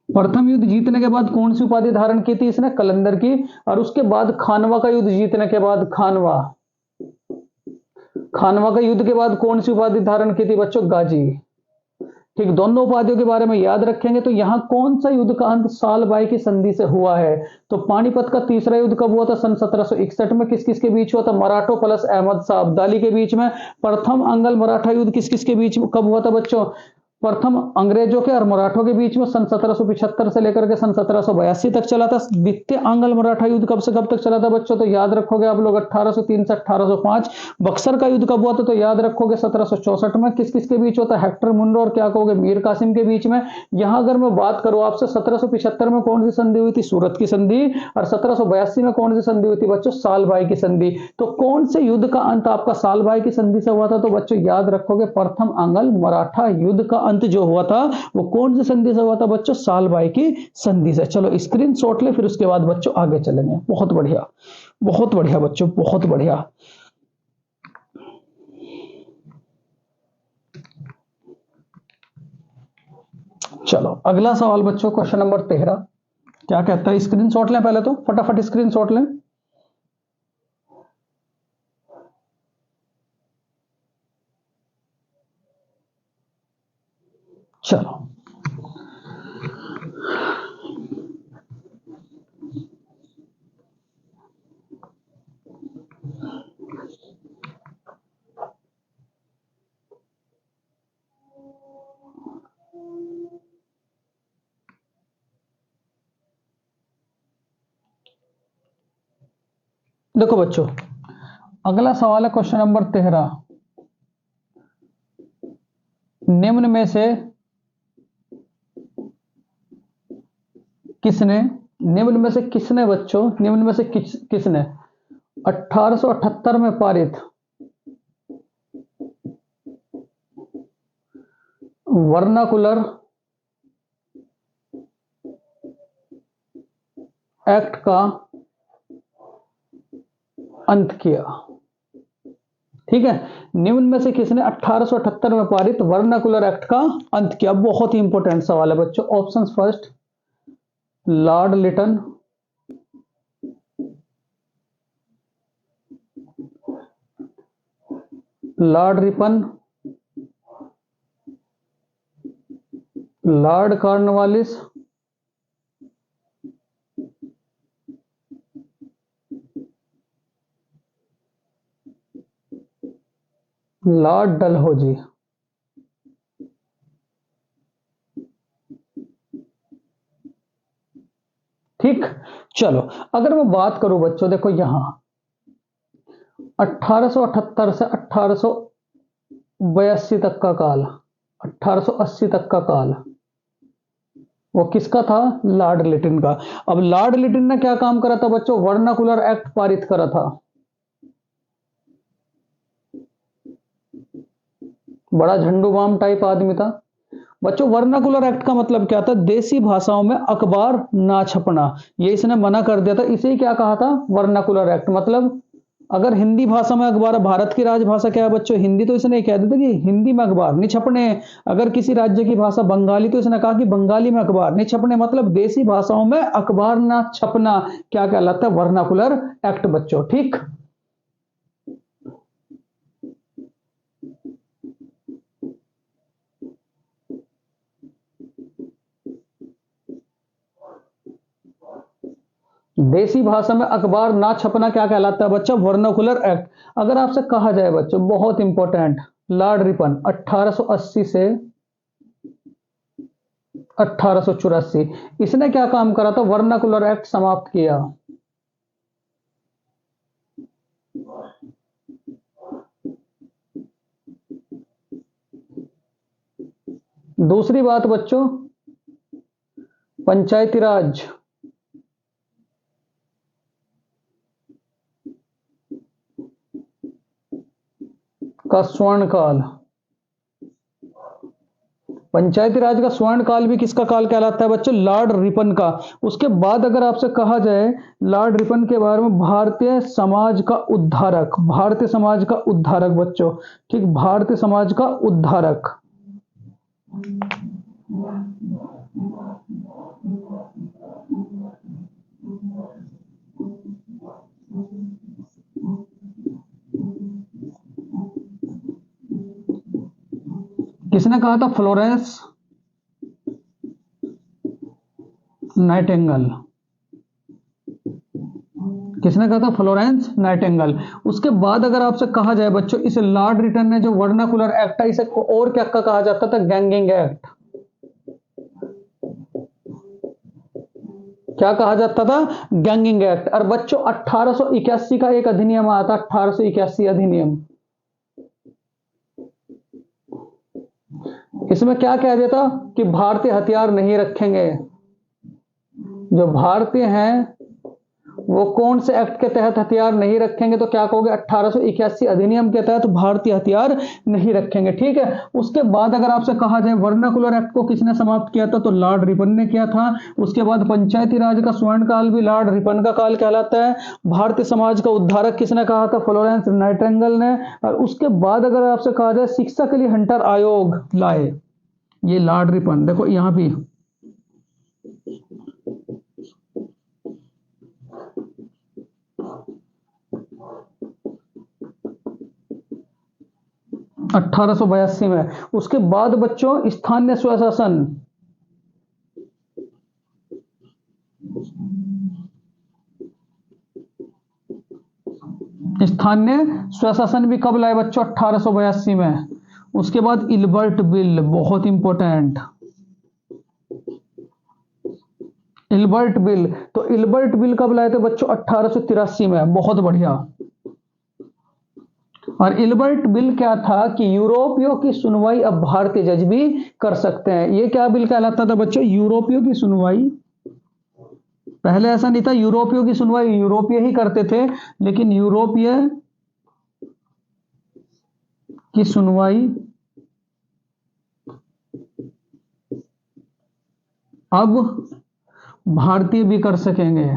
प्रथम युद्ध जीतने के बाद कौन सी उपाधि धारण की थी इसने? कलंदर की। और उसके बाद खानवा का युद्ध जीतने के बाद खानवा, खानवा का युद्ध के बाद कौन सी उपाधि धारण की थी बच्चों? गाजी। ठीक, दोनों उपाधियों के बारे में याद रखेंगे। तो यहां कौन सा युद्ध का अंत सालबाई की संधि से हुआ है? तो पानीपत का तीसरा युद्ध कब हुआ था? सन 1761 में। किस किस के बीच हुआ था? मराठों प्लस अहमद शाह अब्दाली के बीच में। प्रथम अंगल मराठा युद्ध किस किस के बीच कब हुआ था बच्चों? प्रथम अंग्रेजों के और मराठों के बीच में सन 1775 से लेकर के सन 1782 तक चला था। द्वितीय अंगल मराठा युद्ध कब से कब तक चला था बच्चों? तो याद रखोगे आप लोग 1803 से 1805। बक्सर का युद्ध कब हुआ था? तो याद रखोगे 1764 में। किस किस के बीच होता? हेक्टर मुनरो और क्या कहोगे? मीर कासिम के बीच में। यहां अगर मैं बात करूं आपसे, 1775 में कौन सी संधि हुई थी? सूरत की संधि। और 1782 में कौन सी संधि हुई थी बच्चों? सालबाई की संधि। तो कौन से युद्ध का अंत आपका सालबाई की संधि से हुआ था? तो बच्चों याद रखोगे प्रथम अंगल मराठा युद्ध का अंत जो हुआ था वो कौन सी संधि से हुआ था बच्चों? सालबाई की संधि से। चलो स्क्रीनशॉट ले, फिर उसके बाद बच्चों आगे चलेंगे। बहुत बढ़िया, बहुत बढ़िया बच्चों, बहुत बढ़िया। चलो अगला सवाल बच्चों, क्वेश्चन नंबर 13 क्या कहता है? स्क्रीनशॉट लें पहले, तो फटाफट स्क्रीनशॉट लें। चलो देखो बच्चों, अगला सवाल है क्वेश्चन नंबर 13। निम्न में से किसने, निम्न में से किसने बच्चों, निम्न में से किसने 1878 में पारित वर्नाकुलर एक्ट का अंत किया? ठीक है, निम्न में से किसने 1878 में पारित वर्नाकुलर एक्ट का अंत किया? बहुत ही इंपॉर्टेंट सवाल है बच्चों। Options first, Lord Lytton, Lord Ripon, Lord Cornwallis, Lord Dalhousie. ठीक, चलो अगर मैं बात करूं बच्चों, देखो यहां 1878 से 1882 तक का काल, 1880 तक का काल वो किसका था? लॉर्ड लिटिन का। अब लॉर्ड लिटिन ने क्या काम करा था बच्चों? वर्नाकुलर एक्ट पारित करा था। बड़ा झंडू बाम टाइप आदमी था बच्चों। वर्नाकुलर एक्ट का मतलब क्या था? देसी भाषाओं में अखबार ना छपना, ये इसने मना कर दिया था। इसे क्या कहा था? Vernacular act. मतलब अगर हिंदी भाषा में अखबार है, भारत की राजभाषा क्या है बच्चों? हिंदी, तो इसने कह देता कि हिंदी में अखबार नहीं छपने हैं। अगर किसी राज्य की भाषा बंगाली, तो इसने कहा कि बंगाली में अखबार नहीं छपने, मतलब देसी भाषाओं में अखबार ना छपना क्या कहलाता है? वर्नाकुलर एक्ट बच्चों। ठीक, देसी भाषा में अखबार ना छपना क्या कहलाता है बच्चा? Vernacular act. अगर आपसे कहा जाए बच्चों, बहुत इंपॉर्टेंट, लॉर्ड रिपन 1880 से 1884, इसने क्या काम करा था? वर्नाकुलर एक्ट समाप्त किया। दूसरी बात बच्चों, पंचायती राज का स्वर्ण काल, पंचायती राज का स्वर्ण काल भी किसका काल कहलाता है बच्चों? लॉर्ड रिपन का। उसके बाद अगर आपसे कहा जाए लॉर्ड रिपन के बारे में, भारतीय समाज का उद्धारक, भारतीय समाज का उद्धारक बच्चों। ठीक, भारतीय समाज का उद्धारक किसने कहा था? Florence Nightingale. किसने कहा था? Florence Nightingale. उसके बाद अगर आपसे कहा जाए बच्चों, इस लॉर्ड रिटन ने जो वर्नाकुलर एक्ट है, इसे और क्या कहा जाता था? Ganging act. क्या कहा जाता था? Ganging act. और बच्चों 1881 का एक अधिनियम आया था, 1881 अधिनियम। इसमें क्या कह देता कि भारतीय हथियार नहीं रखेंगे। जो भारतीय हैं वो कौन से एक्ट के तहत हथियार नहीं रखेंगे? तो क्या कहोगे? 1881 अधिनियम के तहत भारतीय हथियार नहीं रखेंगे। ठीक है। उसके बाद अगर आपसे कहा जाए वर्नाकुलर एक्ट को किसने समाप्त किया था, तो लॉर्ड रिपन ने किया था। उसके बाद पंचायती राज का स्वर्ण काल भी लॉर्ड रिपन का काल कहलाता है। भारतीय समाज का उद्धारक किसने कहा था? फ्लोरेंस नाइटिंगेल ने। और उसके बाद अगर आपसे कहा जाए शिक्षा के लिए हंटर आयोग लाए, ये लॉर्ड रिपन। देखो यहां भी 1882 में। उसके बाद बच्चों स्थानीय स्वशासन, स्थानीय स्वशासन भी कब लाए बच्चों? 1882 में। उसके बाद इल्बर्ट बिल, बहुत इंपॉर्टेंट, इल्बर्ट बिल। तो इल्बर्ट बिल कब लाए थे बच्चों? 1883 में। बहुत बढ़िया। और इल्बर्ट बिल क्या था कि यूरोपियों की सुनवाई अब भारतीय जज भी कर सकते हैं। ये क्या बिल कहलाता था बच्चों? यूरोपियों की सुनवाई। पहले ऐसा नहीं था, यूरोपियों की सुनवाई यूरोपीय ही करते थे, लेकिन यूरोपीय की सुनवाई अब भारतीय भी कर सकेंगे।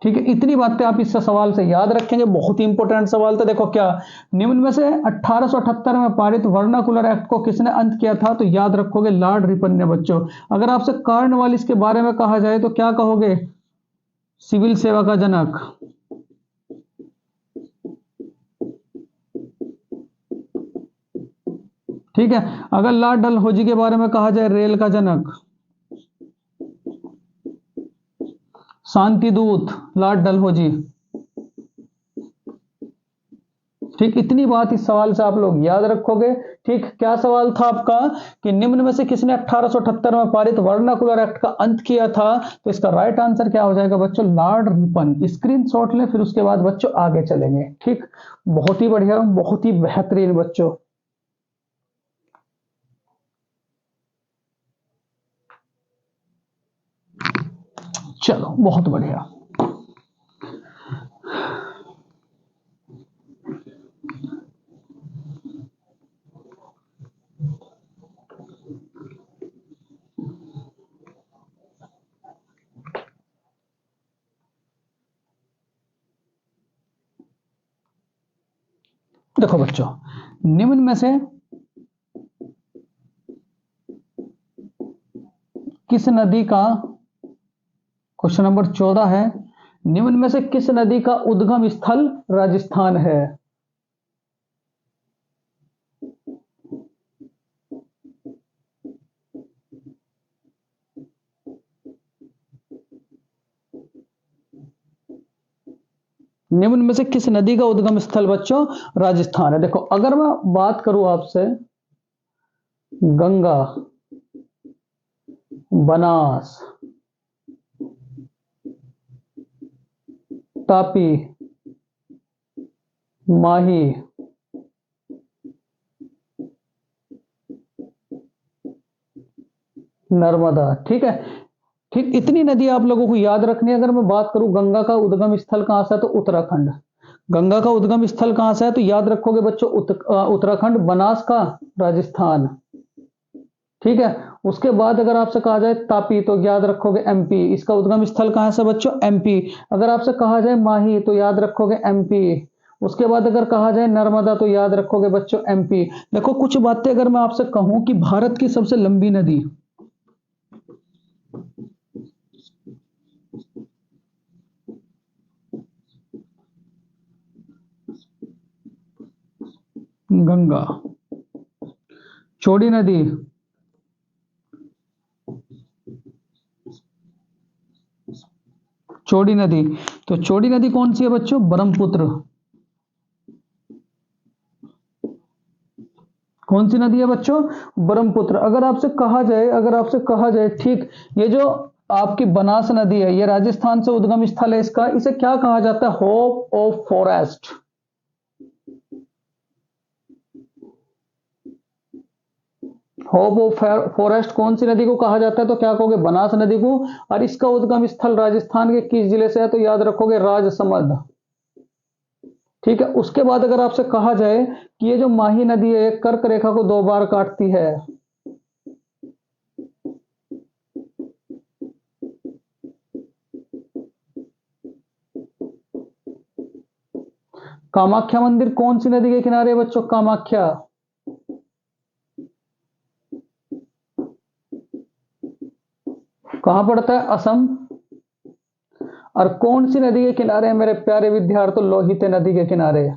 ठीक है, इतनी बातें आप इससे सवाल से याद रखेंगे, बहुत ही इंपॉर्टेंट सवाल था। देखो क्या, निम्न में से 1878 में पारित वर्नाकुलर एक्ट को किसने अंत किया था? तो याद रखोगे लॉर्ड रिपन ने बच्चों। अगर आपसे कॉर्नवालिस के बारे में कहा जाए तो क्या कहोगे? सिविल सेवा का जनक। ठीक है। अगर लॉर्ड डलहौजी के बारे में कहा जाए, रेल का जनक, शांति दूत, लॉर्ड डलहौजी। ठीक, इतनी बात इस सवाल से आप लोग याद रखोगे। ठीक, क्या सवाल था आपका कि निम्न में से किसने 1878 में पारित वर्नाकुलर एक्ट का अंत किया था? तो इसका राइट आंसर क्या हो जाएगा बच्चों? Lord Ripon. स्क्रीनशॉट ले, फिर उसके बाद बच्चों आगे चलेंगे। ठीक, बहुत ही बढ़िया, बहुत ही बेहतरीन बच्चों। चलो बहुत बढ़िया। देखो बच्चों, निम्न में से किस नदी का, क्वेश्चन नंबर 14 है, निम्न में से किस नदी का उद्गम स्थल राजस्थान है? निम्न में से किस नदी का उद्गम स्थल बच्चों राजस्थान है? देखो, अगर मैं बात करूं आपसे, गंगा, बनास, तापी, माही, नर्मदा, ठीक है। ठीक, इतनी नदी आप लोगों को याद रखनी है। अगर मैं बात करूं गंगा का उद्गम स्थल कहां से है, तो उत्तराखंड। गंगा का उद्गम स्थल कहां से है, तो याद रखोगे बच्चों उत्तराखंड। बनास का राजस्थान, ठीक है। उसके बाद अगर आपसे कहा जाए तापी, तो याद रखोगे एमपी, इसका उद्गम स्थल कहां से बच्चों, एमपी। अगर आपसे कहा जाए माही, तो याद रखोगे एमपी। उसके बाद अगर कहा जाए नर्मदा, तो याद रखोगे बच्चों एमपी। देखो, कुछ बातें अगर मैं आपसे कहूं कि भारत की सबसे लंबी नदी, गंगा। चौड़ी नदी, चौड़ी नदी, तो चौड़ी नदी कौन सी है बच्चों, ब्रह्मपुत्र। कौन सी नदी है बच्चों, ब्रह्मपुत्र। अगर आपसे कहा जाए, ठीक, ये जो आपकी बनास नदी है, ये राजस्थान से उद्गम स्थल है इसका, इसे क्या कहा जाता है, hope of forest. Hope of forest कौन सी नदी को कहा जाता है, तो क्या कहोगे, बनास नदी को। और इसका उद्गम स्थल राजस्थान के किस जिले से है, तो याद रखोगे राजसमंद, ठीक है। उसके बाद अगर आपसे कहा जाए कि ये जो माही नदी है, कर्क रेखा को 2 बार काटती है, कामाख्या मंदिर कौन सी नदी के किनारे है बच्चों, कामाख्या। कहां पड़ता है, असम। और कौन सी नदी के किनारे है मेरे प्यारे विद्यार्थी, लोहित नदी के किनारे।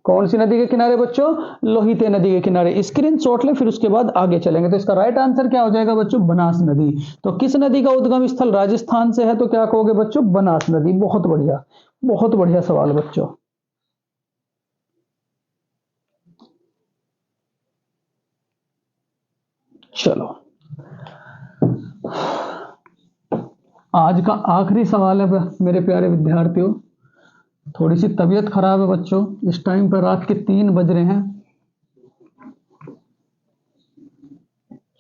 कौन सी नदी के किनारे बच्चों, लोहित नदी के किनारे। स्क्रीन शॉट ले, फिर उसके बाद आगे चलेंगे। तो इसका राइट आंसर क्या हो जाएगा बच्चों, बनास नदी। तो किस नदी का उद्गम स्थल राजस्थान से है, तो क्या कहोगे बच्चों, बनास नदी। बहुत बढ़िया, बहुत बढ़िया सवाल बच्चों। चलो, आज का आखिरी सवाल है मेरे प्यारे विद्यार्थियों। थोड़ी सी तबीयत खराब है बच्चों, इस टाइम पर रात के 3 बज रहे हैं।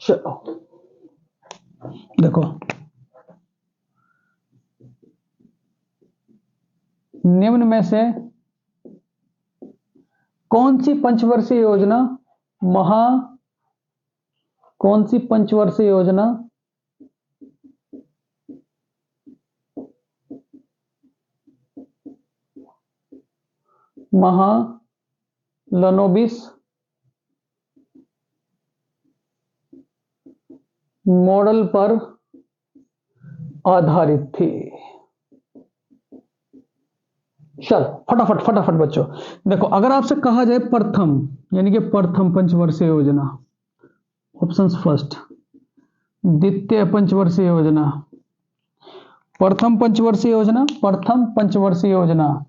चलो देखो, निम्न में से कौन सी पंचवर्षीय योजना महा कौन सी पंचवर्षीय योजना महालनोबिस मॉडल पर आधारित थी। चल फटाफट फटाफट बच्चों, देखो, अगर आपसे कहा जाए प्रथम, यानी कि प्रथम पंचवर्षीय योजना, ऑप्शंस फर्स्ट, द्वितीय पंचवर्षीय योजना, प्रथम पंचवर्षीय योजना, प्रथम पंचवर्षीय योजना,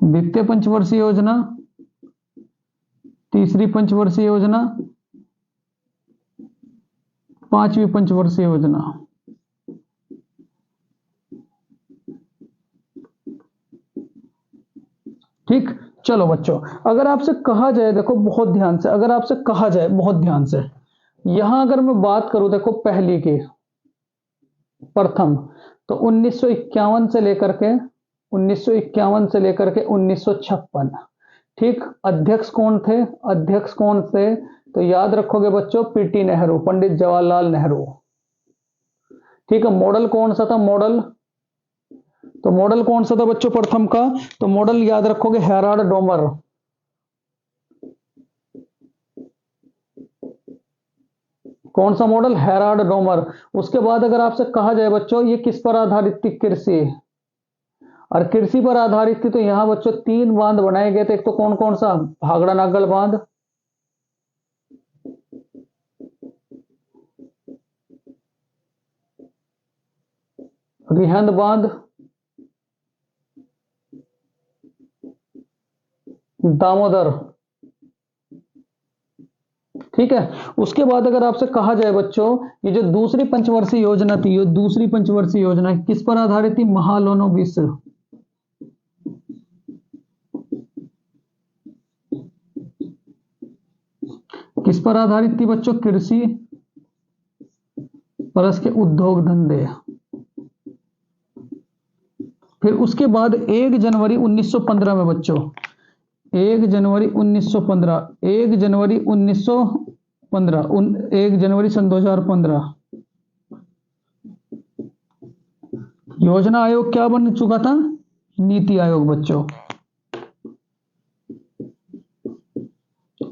द्वितीय पंचवर्षीय योजना, तीसरी पंचवर्षीय योजना, पांचवी पंचवर्षीय योजना। ठीक, चलो बच्चों, अगर आपसे कहा जाए, देखो बहुत ध्यान से, अगर आपसे कहा जाए बहुत ध्यान से, यहां अगर मैं बात करूं, देखो पहली की प्रथम, तो 1951 से लेकर के 1951 से लेकर के 1956, ठीक। अध्यक्ष कौन थे, अध्यक्ष कौन थे, तो याद रखोगे बच्चों, पीटी नेहरू, पंडित जवाहरलाल नेहरू, ठीक है, मॉडल कौन सा था? मॉडल, तो मॉडल कौन सा था बच्चों प्रथम का? तो मॉडल याद रखोगे हेराल्ड डोमर। कौन सा मॉडल? Herald Domar. उसके बाद अगर आपसे कहा जाए बच्चों ये किस पर आधारित थी? कृषि। और कृषि पर आधारित थी तो यहां बच्चों 3 बांध बनाए गए थे। एक तो कौन कौन सा? भाखड़ा नागल बांध, रिहंद बांध, दामोदर। ठीक है। उसके बाद अगर आपसे कहा जाए बच्चों ये जो दूसरी पंचवर्षीय योजना थी, ये दूसरी पंचवर्षीय योजना किस पर आधारित थी? महालोनोबिस। किस पर आधारित थी बच्चों? कृषि और इसके उद्योग धंधे। फिर उसके बाद 1 जनवरी 1915 में बच्चों, 1 जनवरी 1915, 1 जनवरी 1915, 1 जनवरी सन 2015 योजना आयोग क्या बन चुका था? नीति आयोग बच्चों।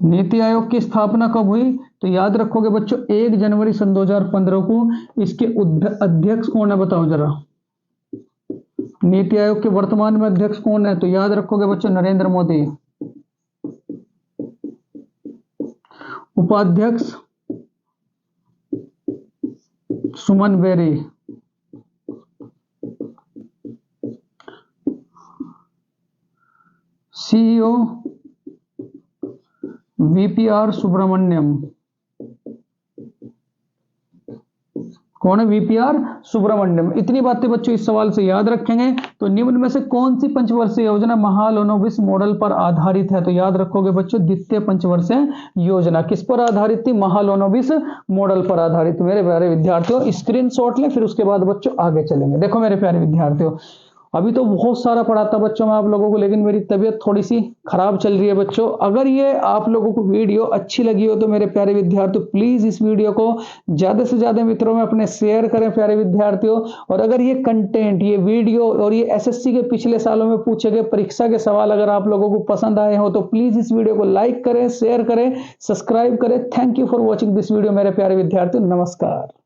नीति आयोग की स्थापना कब हुई? तो याद रखोगे बच्चों 1 जनवरी सन 2015 को। इसके अध्यक्ष कौन है बताओ जरा? नीति आयोग के वर्तमान में अध्यक्ष कौन है? तो याद रखोगे बच्चों नरेंद्र मोदी। उपाध्यक्ष सुमन बेरी। CEO VPR Subramaniam. कौन है? वीपीआर सुब्रमण्यम। इतनी बातें बच्चों इस सवाल से याद रखेंगे। तो निम्न में से कौन सी पंचवर्षीय योजना महालोनोबिस मॉडल पर आधारित है? तो याद रखोगे बच्चों द्वितीय पंचवर्षीय योजना। किस पर आधारित थी? महालोनोबिस मॉडल पर आधारित। मेरे प्यारे विद्यार्थियों स्क्रीनशॉट लें, फिर उसके बाद बच्चों आगे चलेंगे। देखो मेरे प्यारे विद्यार्थियों अभी तो बहुत सारा पढ़ाता बच्चों मैं आप लोगों को, लेकिन मेरी तबीयत थोड़ी सी खराब चल रही है बच्चों। अगर ये आप लोगों को वीडियो अच्छी लगी हो तो मेरे प्यारे विद्यार्थियों प्लीज इस वीडियो को ज्यादा से ज्यादा मित्रों में अपने शेयर करें प्यारे विद्यार्थियों। और अगर ये कंटेंट, ये वीडियो और ये एसएससी के पिछले सालों में पूछे गए परीक्षा के सवाल अगर आप लोगों को पसंद आए हो तो प्लीज इस वीडियो को लाइक करें, शेयर करें, सब्सक्राइब करें। Thank you for watching this video मेरे प्यारे विद्यार्थियों। नमस्कार।